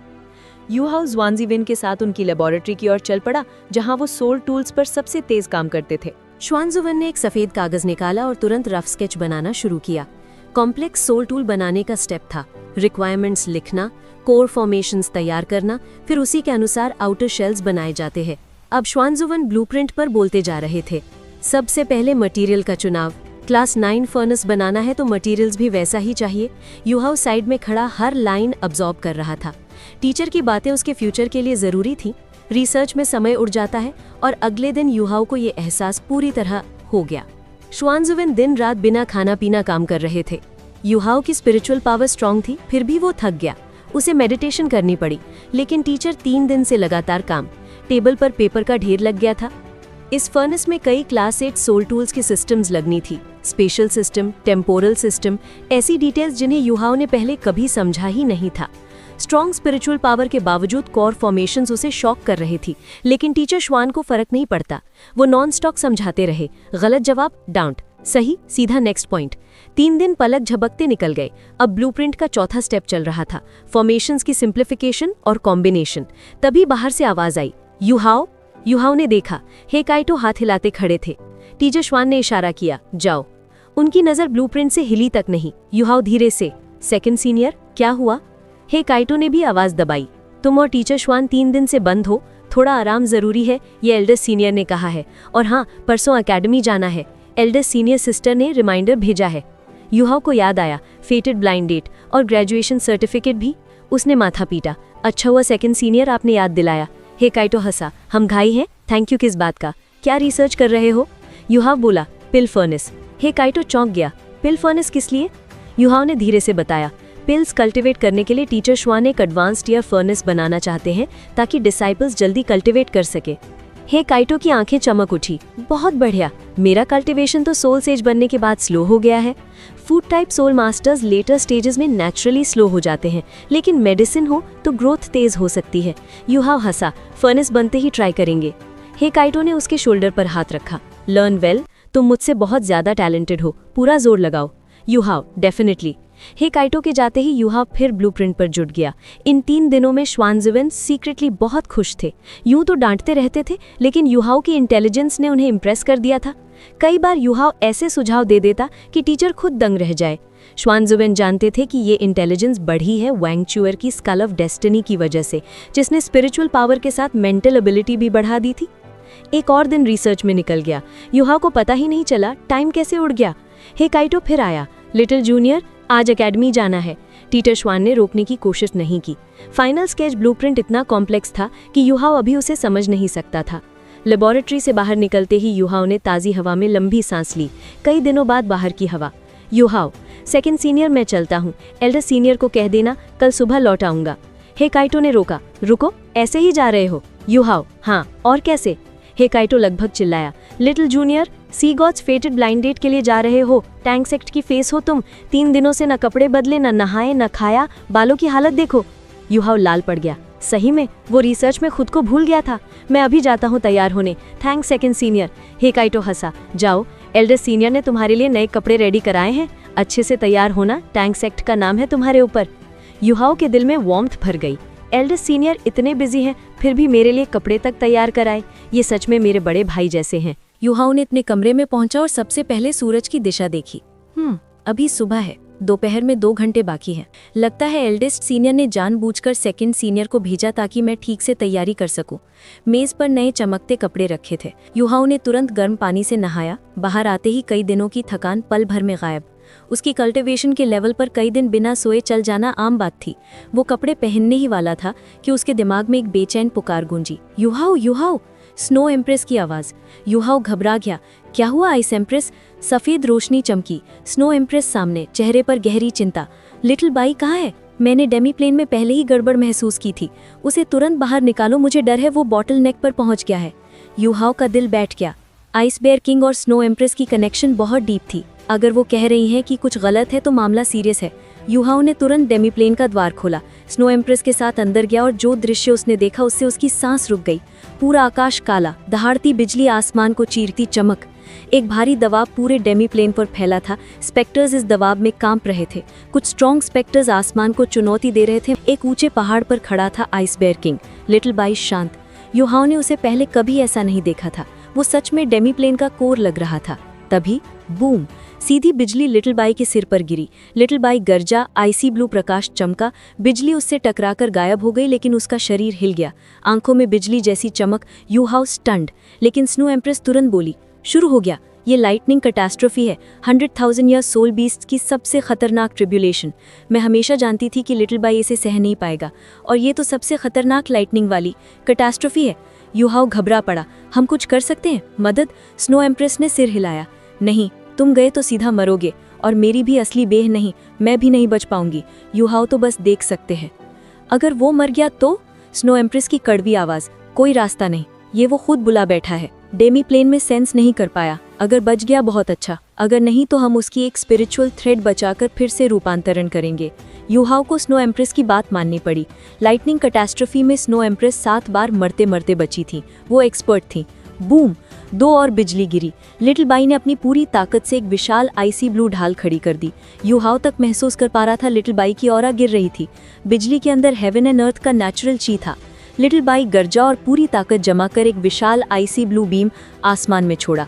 यूहाव ज़ुआनज़ीविन के साथ उनकी लेबोरेटरी की ओर चल पड़ा, जहां वो सोल टूल्स पर सबसे तेज काम करते थे। ज़ुआनज़ीविन ने एक सफेद कागज निकाला और तुरंत रफ स्केच बनाना शुरू किया। कॉम्प्लेक्स सोल टूल बनाने का स्टेप था रिक्वायरमेंट्स लिखना, कोर फॉर्मेशंस तैयार करना, फिर उसी के अनुसार आउटर शेल्स बनाए जाते हैं। अब ज़ुआनज़ीविन ब्लूप्रिंट पर बोलते जा रहे थे। सबसे पहले मटेरियल का चुनाव। क्लास 9 फर्नेस बनाना है तो मटेरियल्स भी वैसा ही चाहिए। यूहाव साइड में खड़ा हर लाइन अब्सॉर्ब कर रहा था। टीचर की बातें उसके फ्यूचर के लिए जरूरी थी। रिसर्च में समय उड़ जाता है, और अगले दिन यूहाव को ये एहसास पूरी तरह हो गया। ज़ुआनज़ीविन दिन रात बिना खाना पीना काम कर रहे थे। यूहाव की स्पिरिचुअल पावर स्ट्रांग थी, फिर भी वो थक गया। उसे मेडिटेशन करनी पड़ी, लेकिन टीचर 3 दिन से लगातार काम। टेबल पर पेपर का ढेर लग गया था। इस फर्नेस में कई क्लास 8 सोल टूल्स की सिस्टम्स लगनी थी। स्पेशल सिस्टम, टेम्पोरल सिस्टम, ऐसी डिटेल्स जिन्हें यूहाव ने पहले कभी समझा ही नहीं था। स्ट्रॉन्ग स्पिरिचुअल पावर के बावजूद कोर फॉर्मेशंस उसे शॉक कर रहे थी, लेकिन टीचर श्वान को फर्क नहीं पड़ता। वो नॉन स्टॉप समझाते रहे। गलत जवाब डाउट, सही सीधा नेक्स्ट पॉइंट। 3 दिन पलक झपकते निकल गए। अब ब्लूप्रिंट का चौथा स्टेप चल रहा था, फॉर्मेशंस की सिंप्लीफिकेशन और कॉम्बिनेशन। तभी बाहर से आवाज आई, यूहाव। यूहाव ने देखा, हेकाइटो हाथ हिलाते खड़े थे। टीचर श्वान ने इशारा किया, जाओ। उनकी नजर ब्लूप्रिंट से हिली तक नहीं। यूहाव धीरे से, सेकंड सीनियर, क्या हुआ? हेकाइटो ने भी आवाज दबाई, तुम और टीचर श्वान 3 दिन से बंद हो, थोड़ा आराम जरूरी है, ये एल्डर सीनियर ने कहा है। और हाँ, परसों एकेडमी जाना है, एल्डर सीनियर सिस्टर ने रिमाइंडर भेजा है। यूहाव को याद आया, फेटेड ब्लाइंड डेट और ग्रेजुएशन सर्टिफिकेट भी। उसने माथा पीटा, अच्छा हुआ सेकंड सीनियर आपने याद दिलाया। हेकाइटो हंसा, हम घाई हैं, थैंक यू किस बात का? क्या रिसर्च कर रहे हो? यूहाव बोला, पिल फर्नेस। हेकाइटो चौंक गया, पिल फर्नेस किस लिए? यूहाव ने धीरे से बताया, पिल्स कल्टीवेट करने के लिए टीचर श्वान एक एडवांस्ड ईयर फर्नेस बनाना चाहते हैं ताकि डिसाइपल्स जल्दी कल्टीवेट कर सके। हेकाइटो की आंखें चमक उठी, बहुत बढ़िया, मेरा कल्टीवेशन तो सोल सेज बनने के बाद स्लो हो गया है। Food type soul masters later stages में नेचुरली स्लो हो जाते हैं, लेकिन मेडिसिन हो तो ग्रोथ तेज हो सकती है। युहाओ हंसा, फर्नेस बनते ही ट्राई करेंगे। हे काइटो ने उसके शोल्डर पर हाथ रखा। लर्न वेल, तुम मुझसे बहुत ज्यादा टैलेंटेड हो, पूरा जोर लगाओ। Yuhao, definitely. हे काइटो के जाते ही युहाओ फिर ब्लूप्रिंट पर जुट गया। इन 3 दिनों में श्वानज़ुवेन सीक्रेटली बहुत खुश थे। यूं तो डांटते रहते थे, लेकिन युहाओ की इंटेलिजेंस ने उन्हें इम्प्रेस कर दिया था। कई बार युहाओ ऐसे सुझाव दे देता कि टीचर खुद दंग रह जाए। श्वानज़ुवेन जानते थे कि ये इंटेलिजेंस बढ़ी है वैंग चुअर की स्कल ऑफ डेस्टिनी की वजह से, जिसने स्पिरिचुअल पावर के साथ मेंटल एबिलिटी भी बढ़ा दी थी। एक और दिन रिसर्च में निकल गया। युहाओ को पता ही नहीं चला टाइम कैसे उड़ गया। हे काइटो फिर आया। लिटिल जूनियर, आज एकेडमी जाना है। टीचर श्वान ने रोकने की कोशिश नहीं की। फाइनल स्केच ब्लूप्रिंट इतना कॉम्प्लेक्स था कि युहाओ अभी उसे समझ नहीं सकता था। लेबोरेटरी से बाहर निकलते ही युहाओ ने ताज़ी हवा में लंबी सांस ली। कई दिनों बाद बाहर की हवा। युहाओ, सेकंड सीनियर मैं चलता हूँ, एल्डर सीनियर को कह देना कल सुबह लौट आऊंगा। हे काइटो ने रोका। रुको, ऐसे ही जा रहे हो? युहाओ, हाँ, और कैसे? हे काइटो लगभग चिल्लाया। लिटिल जूनियर, सी गॉड्स फेटेड ब्लाइंड डेट के लिए जा रहे हो। टैंक सेक्ट की फेस हो तुम। 3 दिनों से न कपड़े बदले, न नहाए, न खाया, बालों की हालत देखो। युहाओ लाल पड़ गया। सही में, वो रिसर्च में खुद को भूल गया था। मैं अभी जाता हूँ तैयार होने। Thanks second senior. He Caitou हंसा। जाओ, एल्डर सीनियर ने तुम्हारे लिए नए कपड़े रेडी कराए हैं। अच्छे से तैयार होना, टैंक सेक्ट का नाम है तुम्हारे ऊपर। युहाओ के दिल में वार्मथ भर गई। एल्डर सीनियर इतने बिजी हैं, फिर भी मेरे लिए कपड़े तक तैयार कराए। ये सच में मेरे बड़े भाई जैसे हैं। युहाओ ने अपने कमरे में पहुंचा और सबसे पहले सूरज की दिशा देखी। अभी सुबह है, दोपहर में 2 घंटे बाकी हैं। लगता है एल्डेस्ट सीनियर ने जानबूझकर सेकंड सीनियर को भेजा ताकि मैं ठीक से तैयारी कर सकूं। मेज पर नए चमकते कपड़े रखे थे। युहाओ ने तुरंत गर्म पानी से नहाया। बाहर आते ही कई दिनों की थकान पल भर में गायब। उसकी कल्टिवेशन के लेवल पर कई दिन बिना सोए चल जाना आम बात थी। वो कपड़े पहनने ही वाला था कि उसके दिमाग में एक बेचैन पुकार गूंजी। युहाओ, युहाओ, स्नो एम्प्रेस की आवाज। युहाओ घबरा गया। क्या हुआ आइस एम्प्रेस? सफेद रोशनी चमकी। स्नो एम्प्रेस सामने, चेहरे पर गहरी चिंता। लिटिल बाई कहाँ है? मैंने डेमी प्लेन में पहले ही गड़बड़ महसूस की थी। उसे तुरंत बाहर निकालो, मुझे डर है वो बॉटल नेक पर पहुंच गया है। युहाओ का दिल बैठ गया। आइस बेयर किंग और स्नो एम्प्रेस की कनेक्शन बहुत डीप थी। अगर वो कह रही हैं कि कुछ गलत है तो मामला सीरियस है। युहाओ ने तुरंत डेमी प्लेन का द्वार खोला, स्नो एम्प्रेस के साथ अंदर गया और जो दृश्य उसने देखा उससे उसकी सांस रुक गई। पूरा आकाश काला, दहाड़ती बिजली, आसमान को चीरती चमक। एक भारी दबाव पूरे डेमी प्लेन पर फैला था। स्पेक्टर्स इस दबाव में कांप रहे थे। कुछ स्ट्रॉन्ग स्पेक्टर्स आसमान को चुनौती दे रहे थे। एक ऊंचे पहाड़ पर खड़ा था ice bear king. Little Bai शांत। युहाओ ने उसे पहले कभी ऐसा नहीं देखा था। वो सच में डेमी प्लेन का कोर लग रहा था। तभी बूम, सीधी बिजली लिटिल बाई के सिर पर गिरी। लिटिल बाई गरजा, आइसी ब्लू प्रकाश चमका। बिजली उससे टकराकर गायब हो गई, लेकिन उसका शरीर हिल गया। आंखों में बिजली जैसी चमक। युहाओ स्टन्ड, लेकिन स्नो एम्प्रेस तुरंत बोली, शुरू हो गया। ये लाइटनिंग कैटास्ट्रोफी है, 100,000 ईयर सोल बीस्ट की सबसे खतरनाक ट्रिब्यूलेशन। मैं हमेशा जानती थी कि लिटिल बाई इसे सह नहीं पाएगा, और ये तो सबसे खतरनाक लाइटनिंग वाली कैटास्ट्रोफी है। युहाओ घबरा पड़ा। हम कुछ कर सकते हैं? मदद? स्नो एम्प्रेस ने सिर हिलाया। नहीं, तुम गए तो सीधा मरोगे, और मेरी भी असली बेह नहीं, मैं भी नहीं बच पाऊंगी। युहाओ तो बस देख सकते हैं। अगर वो मर गया तो? स्नो एम्प्रेस की कड़वी आवाज। कोई रास्ता नहीं, ये वो खुद बुला बैठा है। डेमी प्लेन में सेंस नहीं कर पाया। अगर बच गया बहुत अच्छा, अगर नहीं तो हम उसकी एक स्पिरिचुअल थ्रेड बचाकर फिर से रूपांतरण करेंगे। युहाओ को स्नो एम्प्रेस की बात माननी पड़ी। लाइटनिंग कैटास्ट्रोफी में स्नो एम्प्रेस 7 बार मरते मरते बची थी। वो एक्सपर्ट थी। बूम, 2 और बिजली गिरी। लिटिल बाई ने अपनी पूरी ताकत से एक विशाल आइसी ब्लू ढाल खड़ी कर दी। युहाओ तक महसूस कर पा रहा था लिटिल बाई की ऑरा गिर रही थी। बिजली के अंदर हेवन एंड अर्थ का नेचुरल ची था। लिटिल बाई गरजा और पूरी ताकत जमा कर एक विशाल आइसी ब्लू बीम आसमान में छोड़ा।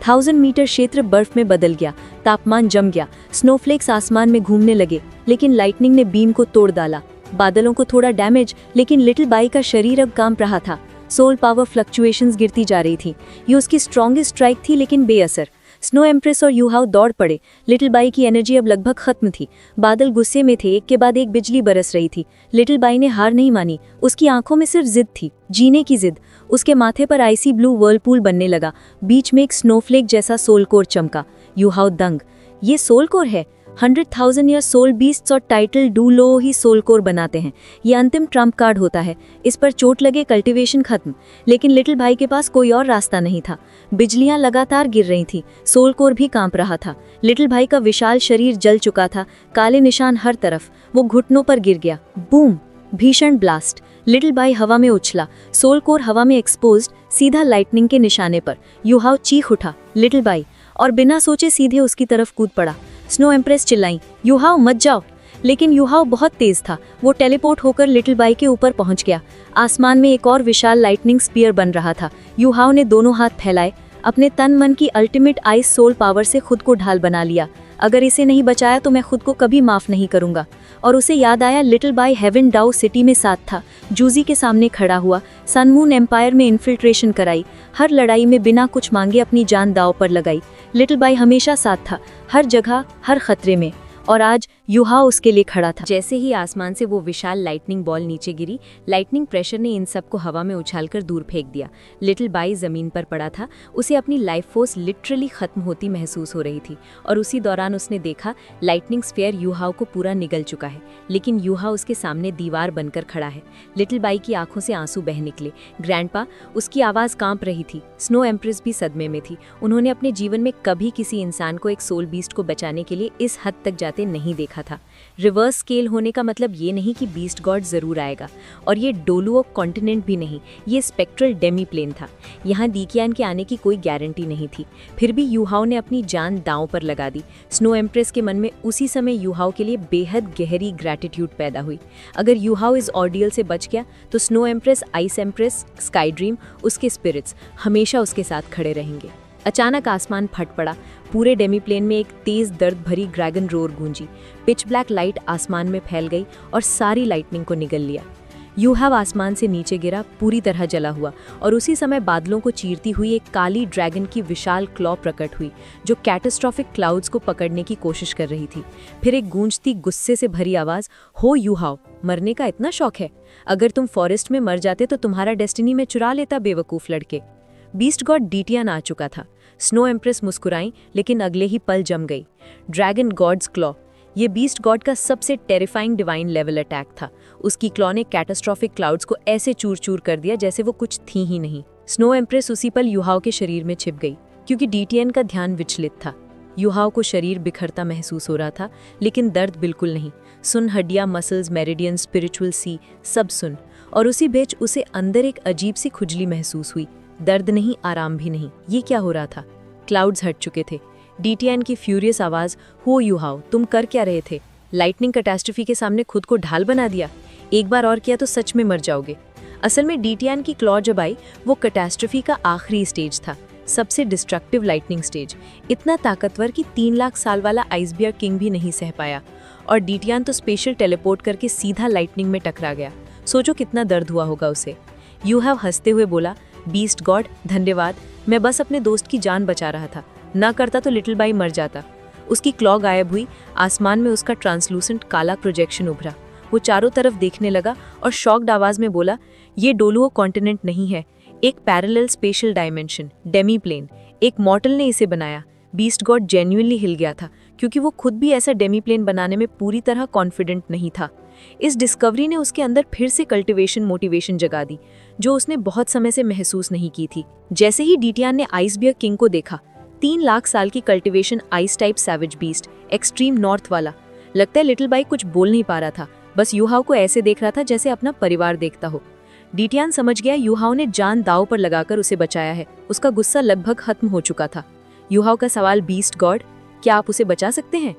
1000 मीटर क्षेत्र बर्फ में बदल गया। तापमान जम गया। स्नोफ्लेक्स आसमान में घूमने लगे, लेकिन लाइटनिंग ने बीम को तोड़ डाला। बादलों को थोड़ा डैमेज, लेकिन लिटिल बाई का शरीर अब कांप रहा था। सोल पावर फ्लक्चुएशंस गिरती जा रही थी। ये उसकी स्ट्रॉन्गेस्ट स्ट्राइक थी, लेकिन बेअसर। स्नो एम्प्रेस और युहाओ दौड़ पड़े। लिटिल बाई की एनर्जी अब लगभग खत्म थी। बादल गुस्से में थे, एक के बाद एक बिजली बरस रही थी। लिटिल बाई ने हार नहीं मानी। उसकी आंखों में सिर्फ जिद थी, जीने की जिद। उसके माथे पर आइसी ब्लू वर्लपूल बनने लगा। बीच में एक स्नोफ्लेक जैसा सोल कोर चमका। युहाओ दंग। ये सोल कोर है? 100,000 ईयर सोल बीस्ट्स और टाइटल डू लो ही सोल कोर बनाते हैं। ये अंतिम ट्रम्प कार्ड होता है। इस पर चोट लगे कल्टीवेशन खत्म। लेकिन लिटिल भाई के पास कोई और रास्ता नहीं था। बिजलियां लगातार गिर रही थी, सोल कोर भी कांप रहा था। लिटिल भाई का विशाल शरीर जल चुका था, काले निशान हर तरफ। वो घुटनों पर गिर गया। बूम! भीषण ब्लास्ट। लिटिल भाई हवा में उछला, सोल कोर हवा में एक्सपोज्ड, सीधा लाइटनिंग के निशाने पर। युहाओ चीख उठा, लिटिल भाई, और बिना सोचे सीधे उसकी तरफ कूद पड़ा। स्नो एम्प्रेस चिल्लाई, युहाओ मत जाओ। लेकिन युहाओ बहुत तेज था। वो टेलीपोर्ट होकर लिटिल बाई के ऊपर पहुंच गया। आसमान में एक और विशाल लाइटनिंग स्पीयर बन रहा था। युहाओ ने दोनों हाथ फैलाए, अपने तन मन की अल्टीमेट आइस सोल पावर से खुद को ढाल बना लिया। अगर इसे नहीं बचाया तो मैं खुद को कभी माफ नहीं करूंगा। और उसे याद आया लिटिल बाई हेवन डाउ सिटी में साथ था, जूजी के सामने खड़ा हुआ, सनमून एम्पायर में इन्फिल्ट्रेशन कराई, हर लड़ाई में बिना कुछ मांगे अपनी जान दांव पर लगाई। लिटिल बाई हमेशा साथ था, हर जगह, हर खतरे में। और आज युहाओ उसके लिए खड़ा था। जैसे ही आसमान से वो विशाल लाइटनिंग बॉल नीचे गिरी, लाइटनिंग प्रेशर ने इन सबको हवा में उछालकर दूर फेंक दिया। लिटिल बाई जमीन पर पड़ा था। उसे अपनी लाइफ फोर्स लिटरली खत्म होती महसूस हो रही थी। और उसी दौरान उसने देखा लाइटनिंग स्फीयर युहाओ को पूरा निगल चुका है, लेकिन युहाओ उसके सामने दीवार बनकर खड़ा है। लिटिल बाई की आंखों से आंसू बह निकले। ग्रैंडपा, उसकी आवाज कांप रही थी। स्नो एम्प्रेस भी सदमे में थी। उन्होंने अपने जीवन में कभी किसी इंसान को एक सोल बीस्ट को बचाने के लिए इस हद तक जाते नहीं देखा था। रिवर्स स्केल होने का मतलब ये नहीं कि बीस्ट गॉड जरूर आएगा। और ये डोलुओ कॉन्टिनेंट भी नहीं, ये स्पेक्ट्रल डेमी प्लेन था। यहाँ डीकियान के आने की कोई गारंटी नहीं थी। फिर भी युहाओ ने अपनी जान दांव पर लगा दी। स्नो एम्प्रेस के मन में उसी समय युहाओ के लिए बेहद गहरी ग्रैटिट्यूड पैदा हुई। अगर युहाओ इस ऑर्डियल से बच गया तो snow empress, ice empress, sky dream, उसके स्पिरिट्स हमेशा उसके साथ खड़े रहेंगे। अचानक आसमान फट पड़ा। पूरे डेमी प्लेन में एक तेज दर्द भरी ड्रैगन रोर गूंजी। पिच ब्लैक लाइट आसमान में फैल गई और सारी लाइटनिंग को निगल लिया। युहाओ आसमान से नीचे गिरा, पूरी तरह जला हुआ। और उसी समय बादलों को चीरती हुई एक काली ड्रैगन की विशाल क्लॉ प्रकट हुई, जो कैटास्ट्रॉफिक क्लाउड्स को पकड़ने की कोशिश कर रही थी। फिर एक गूंजती गुस्से से भरी आवाज, हो युहाओ, मरने का इतना शौक है? अगर तुम फॉरेस्ट में मर जाते तो तुम्हारा डेस्टिनी में चुरा लेता, बेवकूफ लड़के। बीस्ट गॉड डीटियान आ चुका था। स्नो एम्प्रेस मुस्कुराई, लेकिन अगले ही पल जम गई। ड्रैगन गॉड्स क्लॉ, ये बीस्ट गॉड का सबसे टेरिफाइंग डिवाइन लेवल अटैक था। उसकी क्लॉ ने कैटास्ट्रॉफिक क्लाउड्स को ऐसे चूर चूर कर दिया जैसे वो कुछ थी ही नहीं। स्नो एम्प्रेस उसी पल युहाओ के शरीर में छिप गई, क्योंकि डीटियन का ध्यान विचलित था। युहाओ को शरीर बिखरता महसूस हो रहा था, लेकिन दर्द बिल्कुल नहीं। सुन, हड्डियां, मसल्स, मेरिडियन, स्पिरिचुअल सी, सब सुन। और उसी बीच उसे अंदर एक अजीब सी खुजली महसूस हुई। दर्द नहीं, आराम भी नहीं। ये क्या हो रहा था? क्लाउड्स हट चुके थे। डीटियन की फ्यूरियस आवाज, हो युहाओ, तुम कर क्या रहे थे? लाइटनिंग कैटास्ट्रॉफी के सामने खुद को ढाल बना दिया। एक बार और किया तो सच में मर जाओगे। असल में डीटियन की क्लॉ जब आई, वो कैटास्ट्रॉफी का आखिरी स्टेज था, सबसे डिस्ट्रक्टिव लाइटनिंग स्टेज। इतना ताकतवर कि 3 लाख साल वाला आइसबियर किंग भी नहीं सह पाया। और डीटियन तो स्पेशल टेलीपोर्ट करके सीधा लाइटनिंग में टकरा गया। सोचो कितना दर्द हुआ होगा उसे। युहाओ हंसते हुए बोला, बीस्ट गॉड, धन्यवाद। मैं बस अपने दोस्त की जान बचा रहा था। ना करता तो लिटिल बाई मर जाता। उसकी क्लॉ गायब हुई। आसमान में उसका ट्रांसलूसेंट काला प्रोजेक्शन उभरा। वो चारों तरफ देखने लगा और शॉक्ड आवाज में बोला, ये डोलुओ कॉन्टिनेंट नहीं है, एक parallel special dimension, demi plane. एक मॉर्टल ने इसे बनाया। बीस्ट गॉड जेन्युइनली हिल गया था, क्योंकि वो खुद भी ऐसा डेमी प्लेन बनाने में पूरी तरह कॉन्फिडेंट नहीं था। इस डिस्कवरी ने उसके अंदर फिर से कल्टिवेशन मोटिवेशन जगा दी, जो उसने बहुत समय से महसूस नहीं की थी। जैसे ही डीटियन ने आइसबियर किंग को देखा, 3 लाख साल की cultivation ice type savage beast, extreme north वाला। लगता है लिटिल बाई कुछ बोल नहीं पा रहा था, बस युहाओ को ऐसे देख रहा था जैसे अपना परिवार देखता हो। डीटियन समझ गया युहाओ ने जान दांव पर लगाकर उसे बचाया है। उसका गुस्सा लगभग खत्म हो चुका था। युहाओ का सवाल, बीस्ट गॉड, क्या आप उसे बचा सकते हैं?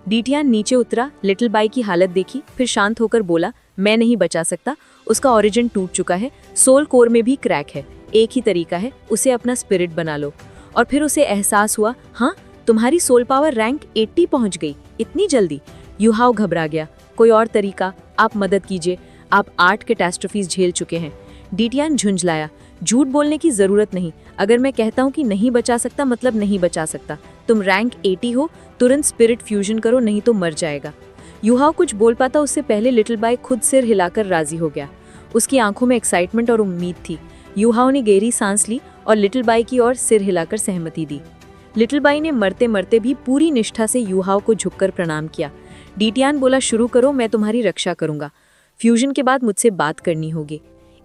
डीटियन नीचे उतरा, लिटिल बाई की हालत देखी, फिर शांत होकर बोला, मैं नहीं बचा सकता। उसका ओरिजिन टूट चुका है, सोल कोर में भी क्रैक है। एक ही तरीका है, उसे अपना स्पिरिट बना लो। और फिर उसे एहसास हुआ, हाँ, तुम्हारी सोल पावर रैंक 80 पहुंच गई, इतनी जल्दी। युहाओ घबरा गया। कोई और तरीका? आप मदद कीजिए, आप 8 कैटास्ट्रॉफीज झेल चुके हैं। डीटियन झुंझलाया, झूठ बोलने की जरूरत नहीं। अगर मैं कहता हूँ कि नहीं बचा सकता, मतलब नहीं बचा सकता। तुम रैंक 80 हो, तुरंत स्पिरिट फ्यूजन करो, नहीं तो मर जाएगा। युहाओ कुछ बोल पाता उससे पहले लिटिल बाई खुद सिर हिलाकर राजी हो गया। उसकी आंखों में एक्साइटमेंट और उम्मीद थी। युहाओ ने गहरी सांस ली और लिटिल बाई की ओर सिर हिलाकर सहमति दी। लिटिल बाई ने मरते मरते भी पूरी निष्ठा से यूहाओ को झुककर प्रणाम किया। डीटियान बोला, शुरू करो, मैं तुम्हारी रक्षा करूंगा। फ्यूजन के बाद मुझसे बात करनी होगी।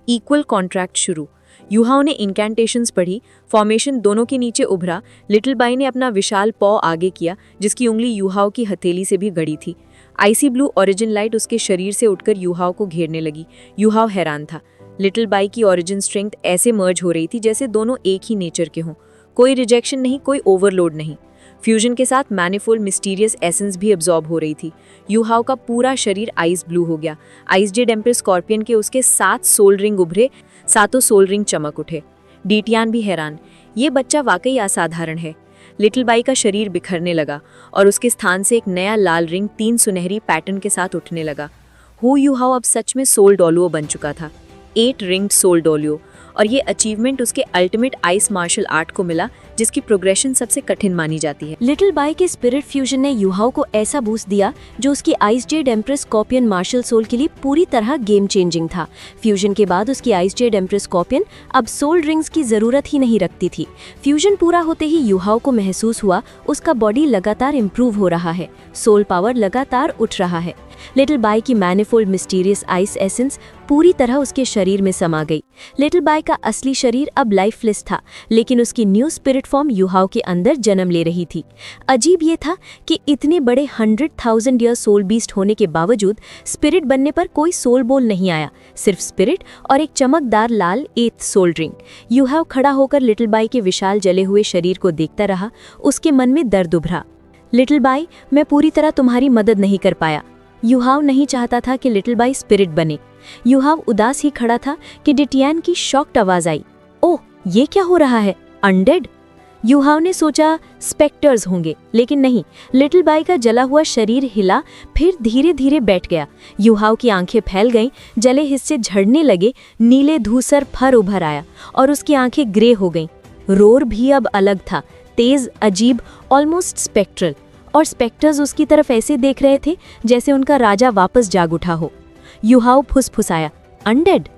इक्वल कॉन्ट्रैक्ट शुरू। यूहाओ ने इनकैंटेशंस पढ़ी, फॉर्मेशन दोनों के नीचे उभरा। लिटिल बाई ने अपना विशाल पॉ आगे किया, जिसकी उंगली यूहाओ की हथेली से भी गड़ी थी। आइसी ब्लू ओरिजिन लाइट उसके शरीर से उठकर यूहाओ को घेरने लगी। यूहाओ हैरान था। लिटिल बाई की ओरिजिन स्ट्रेंथ ऐसे मर्ज हो रही थी जैसे दोनों एक ही नेचर के हों। कोई रिजेक्शन नहीं, कोई ओवरलोड नहीं। फ्यूजन के साथ मैनिफोल्ड मिस्टीरियस एसेंस भी अब्जॉर्ब हो रही थी। यूहाओ का पूरा शरीर आइस ब्लू हो गया। आइस जेड एम्प्रेस स्कॉर्पियन के उसके 7 सोल रिंग उभरे, 7 सोल रिंग चमक उठे। डीटियान भी हैरान, ये बच्चा वाकई असाधारण है। लिटिल बाई का शरीर बिखरने लगा और उसके स्थान से एक नया लाल रिंग 3 सुनहरी पैटर्न के साथ उठने लगा। हु यूहाओ अब सच में सोल डोलुओ बन चुका था, 8 रिंग्ड सोल डोलुओ। और ये अचीवमेंट उसके अल्टीमेट आइस मार्शल आर्ट को मिला, जिसकी प्रोग्रेशन सबसे कठिन मानी जाती है। लिटिल बाई के स्पिरिट फ्यूजन ने यूहाओ को ऐसा बूस्ट दिया जो उसकी ice jade empress scorpion martial soul के लिए पूरी तरह गेम चेंजिंग था। फ्यूजन के बाद उसकी आइस जेड एम्प्रेस स्कॉर्पियन अब सोल रिंग्स की जरूरत ही नहीं रखती थी। फ्यूजन पूरा होते ही यूहाओ को महसूस हुआ उसका बॉडी लगातार इम्प्रूव हो रहा है, सोल पावर लगातार उठ रहा है। लिटिल बाई की मैनिफोल्ड मिस्टीरियस आइस एसेंस पूरी तरह उसके शरीर में समा गई। लिटिल बाई का असली शरीर अब लाइफलेस था, लेकिन उसकी न्यू स्पिरिट फॉर्म यूहाओ के अंदर जन्म ले रही थी। अजीब ये था कि इतने बड़े 100,000 ईयर सोल बीस्ट होने के बावजूद स्पिरिट बनने पर कोई सोल बोल नहीं आया, सिर्फ स्पिरिट और एक चमकदार लाल 8th सोल रिंग। यूहाओ खड़ा होकर लिटिल बाई के विशाल जले हुए शरीर को देखता रहा। उसके मन में दर्द उभरा। लिटिल बाई, मैं पूरी तरह तुम्हारी मदद नहीं कर पाया। यूहाओ नहीं चाहता था कि लिटिल बाई स्पिरिट बने। यूहाओ उदास ही खड़ा था कि डिटियान की शॉक्ड आवाज आई, ओह ये क्या हो रहा है, अनडेड? यूहाओ ने सोचा स्पेक्टर्स होंगे, लेकिन नहीं। लिटिल बाई का जला हुआ शरीर हिला, फिर धीरे धीरे बैठ गया। यूहाओ की आंखें फैल गईं, जले हिस्से झड़ने लगे, नीले धूसर फर उभर आया और उसकी आंखें ग्रे हो गईं। रोर भी अब अलग था, तेज, अजीब, ऑलमोस्ट स्पेक्ट्रल। और स्पेक्टर्स उसकी तरफ ऐसे देख रहे थे जैसे उनका राजा वापस जाग उठा हो। Yuhao फुसफुसाया, undead?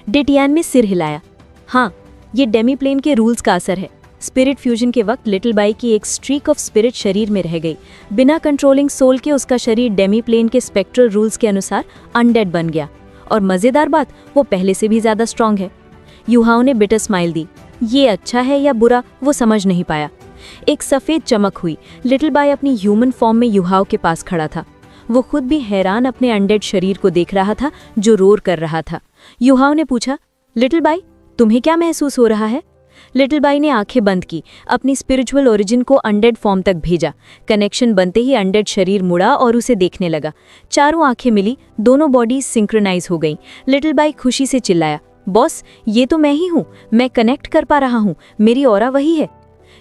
डिटियान ने सिर हिलाया, हाँ, ये डेमीप्लेन के रूल्स का असर है। स्पिरिट फ्यूजन के वक्त लिटिल बाई की एक स्ट्रीक ऑफ स्पिरिट शरीर में रह गई। बिना कंट्रोलिंग सोल के उसका शरीर डेमीप्लेन के स्पेक्ट्रल रूल्स के अनुसार अनडेड बन गया। और मजेदार बात, वो पहले से भी ज्यादा स्ट्रांग है। यूहाओ ने बिटर स्माइल दी। ये अच्छा है या बुरा वो समझ नहीं पाया। एक सफेद चमक हुई। लिटिल बाई अपनी ह्यूमन फॉर्म में यूहाओ के पास खड़ा था। वो खुद भी हैरान अपने अनडेड शरीर को देख रहा था जो रोर कर रहा था। यूहाओ ने पूछा, लिटिल बाई तुम्हें क्या महसूस हो रहा है? लिटिल बाई ने आंखें बंद की, अपनी स्पिरिचुअल ओरिजिन को अनडेड फॉर्म तक भेजा। कनेक्शन बनते ही अनडेड शरीर मुड़ा और उसे देखने लगा। चारों आंखें मिली, दोनों बॉडीज सिंक्रोनाइज हो गईं। लिटिल बाई खुशी से चिल्लाया, बॉस ये तो मैं ही हूँ, मैं कनेक्ट कर पा रहा हूँ, मेरी ऑरा वही है।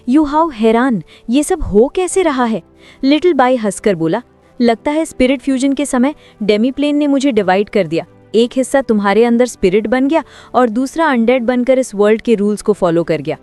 यूहाओ हैरान, ये सब हो कैसे रहा है? लिटिल बाई हंसकर बोला, लगता है स्पिरिट फ्यूजन के समय डेमीप्लेन ने मुझे डिवाइड कर दिया। एक हिस्सा तुम्हारे अंदर स्पिरिट बन गया और दूसरा अनडेड बनकर इस वर्ल्ड के रूल्स को फॉलो कर गया।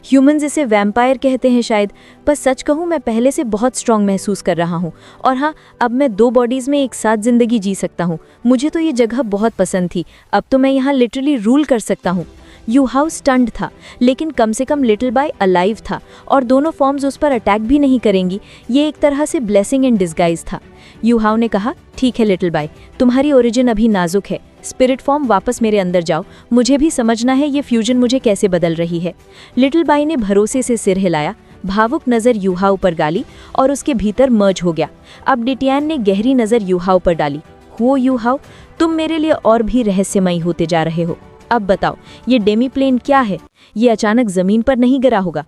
ह्यूमंस इसे वैम्पायर कहते हैं शायद, पर सच कहूँ मैं पहले से बहुत स्ट्रांग महसूस कर रहा हूँ। और हाँ, अब मैं 2 बॉडीज में एक साथ जिंदगी जी सकता हूँ। मुझे तो ये जगह बहुत पसंद थी, अब तो मैं यहाँ लिटरली रूल कर सकता हूँ। यूहाओ स्टंड था, लेकिन कम से कम लिटिल बाई अलाइव था और दोनों फॉर्म्स उस पर अटैक भी नहीं करेंगी। ये एक तरह से ब्लेसिंग इन डिस्गाइज था। यूहाओ ने कहा, ठीक है लिटिल बाई, तुम्हारी ओरिजिन अभी नाजुक है। स्पिरिट फॉर्म वापस मेरे अंदर जाओ, मुझे भी समझना है ये फ्यूजन मुझे कैसे बदल रही है। लिटिल बाई ने भरोसे से सिर हिलाया, भावुक नज़र यूहाओ पर डाली और उसके भीतर मर्ज हो गया। अब डिटियान ने गहरी नज़र यूहाओ पर डाली। हो यूहाओ, तुम मेरे लिए और भी रहस्यमयी होते जा रहे हो। अब बताओ, ये डेमीप्लेन क्या है? ये अचानक जमीन पर नहीं गिरा होगा।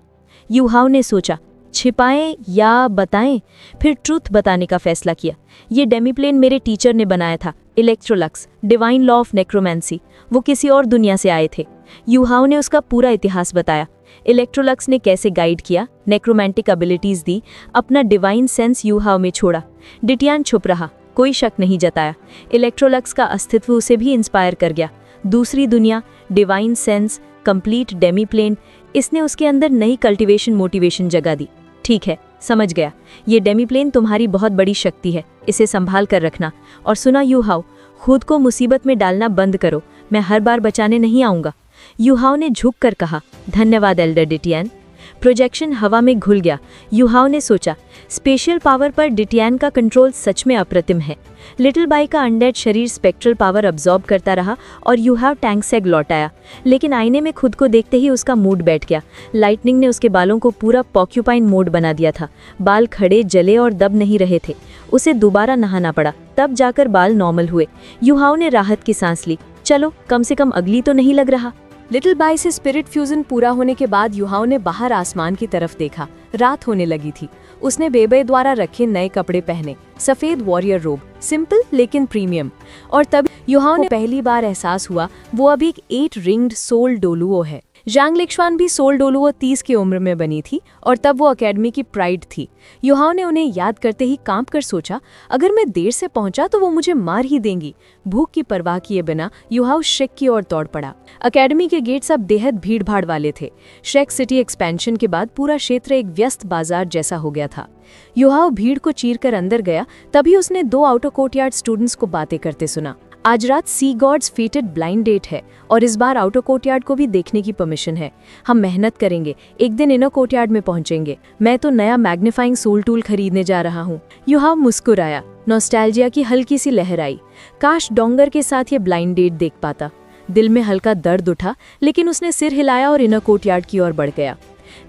यूहाओ ने सोचा, छिपाएं या बताएं? फिर ट्रूथ बताने का फैसला किया। ये डेमीप्लेन मेरे टीचर ने बनाया था, Electrolux, divine law of necromancy. वो किसी और दुनिया से आए थे। यूहाओ ने उसका पूरा इतिहास बताया। इलेक्ट्रोलक्स ने कैसे गाइड किया, नेक्रोमैंटिक एबिलिटीज दी, अपना डिवाइन सेंस यूहाओ में छोड़ा। डिटियान छुप रहा, कोई शक नहीं जताया। इलेक्ट्रोलक्स का अस्तित्व उसे भी इंस्पायर कर गया। दूसरी दुनिया, डिवाइन सेंस, कंप्लीट डेमीप्लेन, इसने उसके अंदर नई कल्टीवेशन मोटिवेशन जगा दी। ठीक है, समझ गया, ये डेमीप्लेन तुम्हारी बहुत बड़ी शक्ति है, इसे संभाल कर रखना। और सुना यूहाओ, खुद को मुसीबत में डालना बंद करो, मैं हर बार बचाने नहीं आऊँगा। यूहाओ ने झुक कर कहा, धन्यवाद एल्डर डिटियान। प्रोजेक्शन हवा में घुल गया। युहाओ ने सोचा, स्पेशल पावर पर डिटियान का कंट्रोल सच में अप्रतिम है। लिटिल बाई का अनडेड शरीर स्पेक्ट्रल पावर अब्जॉर्ब करता रहा और युहाओ टैंक से लौट आया, लेकिन आईने में खुद को देखते ही उसका मूड बैठ गया। लाइटनिंग ने उसके बालों को पूरा पॉक्यूपाइन मोड बना दिया था। बाल खड़े, जले और दब नहीं रहे थे। उसे दोबारा नहाना पड़ा, तब जाकर बाल नॉर्मल हुए। युहाओ ने राहत की सांस ली। चलो, कम से कम अगली तो नहीं लग रहा। लिटिल बाई से स्पिरिट फ्यूजन पूरा होने के बाद युहाओ ने बाहर आसमान की तरफ देखा। रात होने लगी थी। उसने बेबे द्वारा रखे नए कपड़े पहने, सफेद वॉरियर रोब, सिंपल लेकिन प्रीमियम। और तब युहाओ ने पहली बार एहसास हुआ वो अब एक 8 रिंग्ड सोल डोलुओ है। जांग लिक्शवान भी सोल डोलुओ 30 की उम्र में बनी थी और तब वो एकेडमी की प्राइड थी। युहाओ ने उन्हें याद करते ही कांप कर सोचा, अगर मैं देर से पहुंचा तो वो मुझे मार ही देंगी। भूख की परवाह किए बिना युहाओ श्रेक की ओर दौड़ पड़ा। एकेडमी के गेट्स अब बेहद भीड़ भाड़ वाले थे। श्रेक सिटी एक्सपेंशन के बाद पूरा क्षेत्र एक व्यस्त बाजार जैसा हो गया था। युहाओ भीड़ को चीरकर अंदर गया, तभी उसने 2 आउटर कोर्टयार्ड स्टूडेंट्स को बातें करते सुना। आज रात सी गॉड्स फेटेड ब्लाइंड डेट है और इस बार आउटर कोर्टयार्ड को भी देखने की परमिशन है। हम मेहनत करेंगे, एक दिन इनर कोर्टयार्ड में पहुंचेंगे। मैं तो नया मैग्नीफाइंग सोल टूल खरीदने जा रहा हूँ। युहाओ मुस्कुराया। नॉस्टैल्जिया की हल्की सी लहर आई। काश डोंगर के साथ ये ब्लाइंड डेट देख पाता। दिल में हल्का दर्द उठा, लेकिन उसने सिर हिलाया और इनर कोर्टयार्ड की ओर बढ़ गया।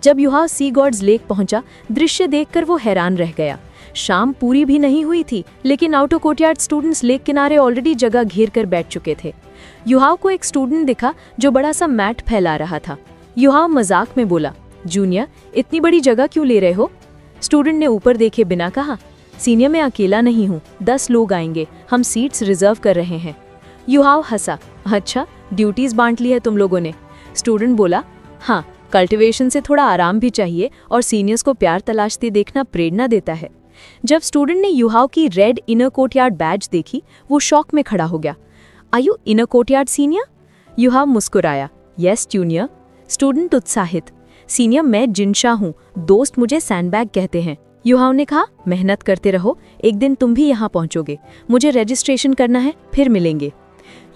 जब युहाओ सी गॉड्स लेक पहुंचा, दृश्य देखकर वो हैरान रह गया। शाम पूरी भी नहीं हुई थी, लेकिन आउटर कोर्टयार्ड स्टूडेंट्स लेक किनारे ऑलरेडी जगह घेर कर बैठ चुके थे। युहाओ को एक स्टूडेंट दिखा जो बड़ा सा मैट फैला रहा था। युहाओ मजाक में बोला, जूनियर, इतनी बड़ी जगह क्यों ले रहे हो? स्टूडेंट ने ऊपर देखे बिना कहा, सीनियर, मैं अकेला नहीं हूँ, 10 लोग आएंगे, हम सीट्स रिजर्व कर रहे हैं। युहाओ हंसा, अच्छा, ड्यूटीज बांट ली है तुम लोगों ने? स्टूडेंट बोला, हाँ, कल्टिवेशन से थोड़ा आराम भी चाहिए और सीनियर्स को प्यार तलाशते देखना प्रेरणा देता है। जब स्टूडेंट ने युहाओ की रेड इनर कोर्टयार्ड बैज देखी, वो शॉक में खड़ा हो गया। Are you inner courtyard senior? Yuhao मुस्कुराया, यस जूनियर। स्टूडेंट उत्साहित, सीनियर, मैं जिनशा हूँ, दोस्त मुझे सैंडबैग कहते हैं। युहाओ ने कहा, मेहनत करते रहो, एक दिन तुम भी यहाँ पहुँचोगे। मुझे रजिस्ट्रेशन करना है, फिर मिलेंगे।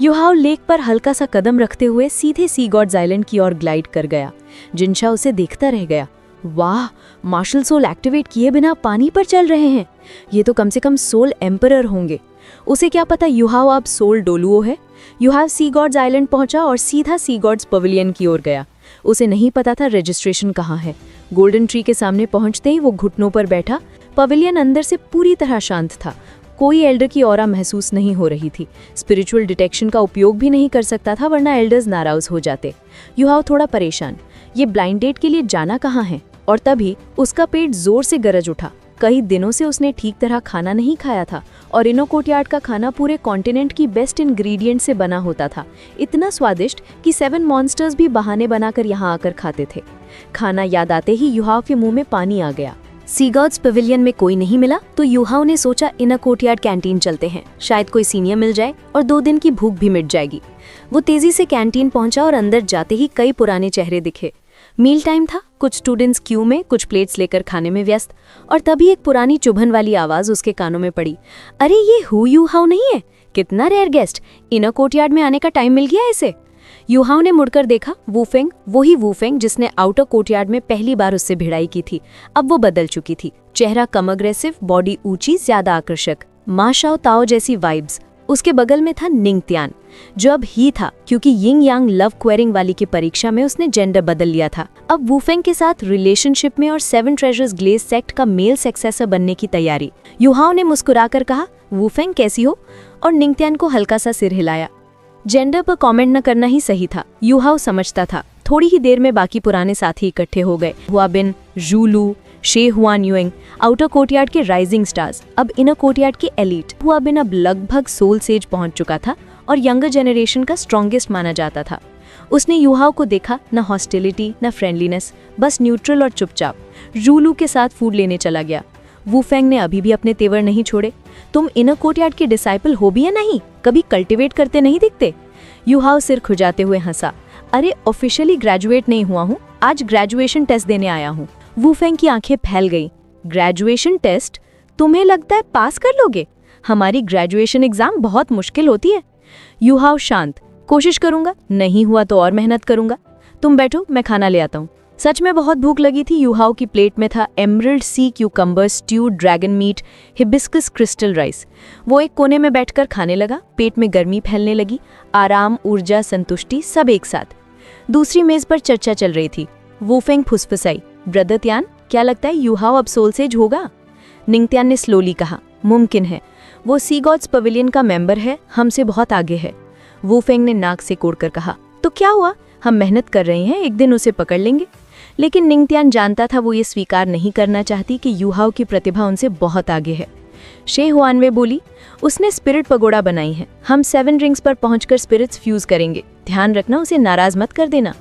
युहाओ लेक पर हल्का सा कदम रखते हुए सीधे सी गॉड्स आइलैंड की ओर ग्लाइड कर गया। जिनशा उसे देखता रह गया। वाह, मार्शल सोल एक्टिवेट किए बिना पानी पर चल रहे हैं। ये तो कम से कम सोल एम्परर होंगे। उसे क्या पता युहाओ अब सोल डोलुओ है। युहाओ सी गॉड्स आइलैंड पहुंचा और सीधा सी गॉड्स पवेलियन की ओर गया। उसे नहीं पता था रजिस्ट्रेशन कहाँ है। गोल्डन ट्री के सामने पहुंचते ही वो घुटनों पर बैठा। पवेलियन अंदर से पूरी तरह शांत था। कोई एल्डर की ऑरा महसूस नहीं हो रही थी। स्पिरिचुअल डिटेक्शन का उपयोग भी नहीं कर सकता था, वरना एल्डर्स नाराज हो जाते। युहाओ थोड़ा परेशान, ये ब्लाइंड डेट के लिए जाना कहाँ है? और तभी उसका पेट जोर से गरज उठा। कई दिनों से उसने ठीक तरह खाना नहीं खाया था और इनर कोर्टयार्ड का खाना पूरे कॉन्टिनेंट की बेस्ट इंग्रेडिएंट से बना होता था, इतना स्वादिष्ट कि 7 मॉन्स्टर्स भी बहाने बनाकर यहाँ आकर खाते थे। खाना याद आते ही युहाओ के मुंह में पानी आ गया। सी गॉड्स पवेलियन में कोई नहीं मिला तो युहाओ ने सोचा इनर कोर्टयार्ड कैंटीन चलते हैं, शायद कोई सीनियर मिल जाए और 2 दिन की भूख भी मिट जाएगी। वो तेजी से कैंटीन पहुंचा और अंदर जाते ही कई पुराने चेहरे दिखे। मील टाइम था, कुछ स्टूडेंट्स क्यू में, कुछ प्लेट्स लेकर खाने में व्यस्त। और तभी एक पुरानी चुभन वाली आवाज उसके कानों में पड़ी, अरे ये हु युहाओ नहीं है? कितना रेयर गेस्ट, इनर कोर्टयार्ड में आने का टाइम मिल गया इसे। युहाओ ने मुड़कर देखा, वूफेंग, वही वूफेंग जिसने आउटर कोर्टयार्ड में पहली बार उससे भिड़ाई की थी। अब वो बदल चुकी थी। चेहरा कम अग्रेसिव, बॉडी ऊंची, ज्यादा आकर्षक, मा शाओ ताओ जैसी वाइब्स। उसके बगल में था निंगत्यान, जो अब ही था क्योंकि यिंग यांग लव क्वेरिंग वाली की परीक्षा में उसने जेंडर बदल लिया था। अब वूफेंग के साथ रिलेशनशिप में और 7 ट्रेजर्स ग्लेज सेक्ट का मेल सक्सेसर बनने की तैयारी। युहाओ ने मुस्कुराकर कहा, वूफेंग कैसी हो? और निंगत्यान को हल्का सा सिर हिलाया। जेंडर पर कमेंट न करना ही सही था, युहाओ समझता था। थोड़ी ही देर में बाकी पुराने साथी इकट्ठे हो गए। हुआबिन, जूलू, शे हुआन युइंग, आउटर कोर्टयार्ड के राइजिंग स्टार्स, अब इनर कोर्टयार्ड के एलीट। हुआबिन अब लगभग सोल सेज पहुंच चुका था और यंगर जनरेशन का स्ट्रॉन्गेस्ट माना जाता था। उसने युहाओ को देखा, न हॉस्टिलिटी न फ्रेंडलीनेस, बस न्यूट्रल और चुपचाप। जूलू के साथ फूड लेने चला गया। वूफेंग ने अभी भी अपने तेवर नहीं छोड़े। तुम इनर कोर्टयार्ड के डिसाइपल हो भी या नहीं? कभी कल्टिवेट करते नहीं दिखते? युहाओ सिर खुजाते हुए हंसा, अरे ऑफिशियली ग्रेजुएट नहीं हुआ हूँ, आज ग्रेजुएशन टेस्ट देने आया हूँ। वूफेंग की आंखें फैल गई। Graduation test? तुम्हें लगता है पास कर लोगे? हमारी ग्रेजुएशन एग्जाम बहुत मुश्किल होती है। युहाओ शांत, कोशिश करूंगा, नहीं हुआ तो और मेहनत करूंगा। तुम बैठो, मैं खाना ले आता हूँ। सच में बहुत भूख लगी थी। यूहाओ की प्लेट में था emerald sea cucumber stew, dragon meat, hibiscus crystal rice. वो एक कोने में बैठकर खाने लगा। पेट में गर्मी फैलने लगी, आराम, ऊर्जा, संतुष्टि सब एक साथ। दूसरी मेज पर चर्चा चल रही थी। वूफेंग फुसफुसाई, ब्रदर त्यान, क्या लगता है यूहाओ अब सोलसेज होगा? निंगत्यान ने स्लोली कहा, मुमकिन है। वो सी गॉड्स पवेलियन का मेंबर है, हमसे बहुत आगे है। वूफेंग ने नाक से कोड़कर कहा, तो क्या हुआ, हम मेहनत कर रहे हैं, एक दिन उसे पकड़ लेंगे। लेकिन निंगत्यान जानता था वो ये स्वीकार नहीं करना चाहती कि यूहाओ की प्रतिभा उनसे बहुत आगे है। शे हुआनवे बोली, उसने स्पिरिट पगोड़ा बनाई है, हम 7 रिंग्स पर पहुंचकर स्पिरिट्स फ्यूज करेंगे, ध्यान रखना उसे नाराज मत कर देना।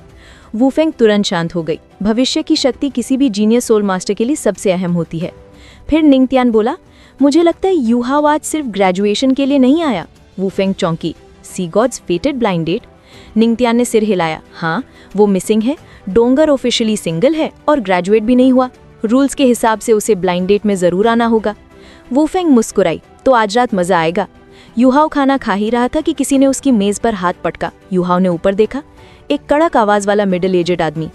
वूफेंग तुरंत शांत हो गई। भविष्य की शक्ति किसी भी जीनियस सोल मास्टर के लिए सबसे अहम होती है। फिर निंगत्यान बोला, मुझे लगता है यूहाओ आज सिर्फ ग्रेजुएशन के लिए नहीं आया। वूफेंग चौंकी, सी गॉड्स फेटेड ब्लाइंड डेट? निंगत्यान ने सिर हिलाया, हाँ, वो मिसिंग है। डोंगर ऑफिशियली सिंगल है और ग्रेजुएट भी नहीं हुआ। रूल्स के हिसाब से उसे ब्लाइंड डेट में जरूर आना होगा। वूफेंग मुस्कुराई, तो आज रात मजा आएगा। यूहाओ खाना खा ही रहा था कि किसी ने उसकी मेज पर हाथ पटका। यूहाओ ने ऊपर देखा, एक कड़क आवाज वाला मिडिल एजेड आदमी।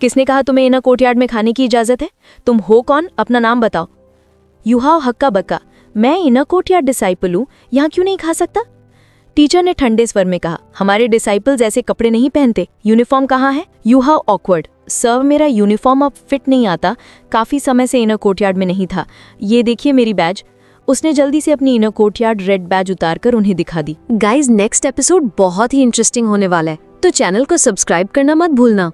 किसने कहा तुम्हें इनर कोर्टयार्ड में खाने की इजाजत है? तुम हो कौन, अपना नाम बताओ। यूहाओ हक्का बक्का, मैं इनर कोर्टयार्ड डिसाइपल हूँ, यहाँ क्यों नहीं खा सकता? टीचर ने ठंडे स्वर में कहा, हमारे डिसाइपल्स ऐसे कपड़े नहीं पहनते, यूनिफॉर्म कहाँ है? यूहाओ ऑकवर्ड, सर मेरा यूनिफॉर्म अब फिट नहीं आता, काफी समय से इनर कोर्टयार्ड में नहीं था, ये देखिए मेरी बैज। उसने जल्दी से अपनी इनर कोर्टयार्ड रेड बैज उतारकर उन्हें दिखा दी। गाइज, नेक्स्ट एपिसोड बहुत ही इंटरेस्टिंग होने वाला है, तो चैनल को सब्सक्राइब करना मत भूलना।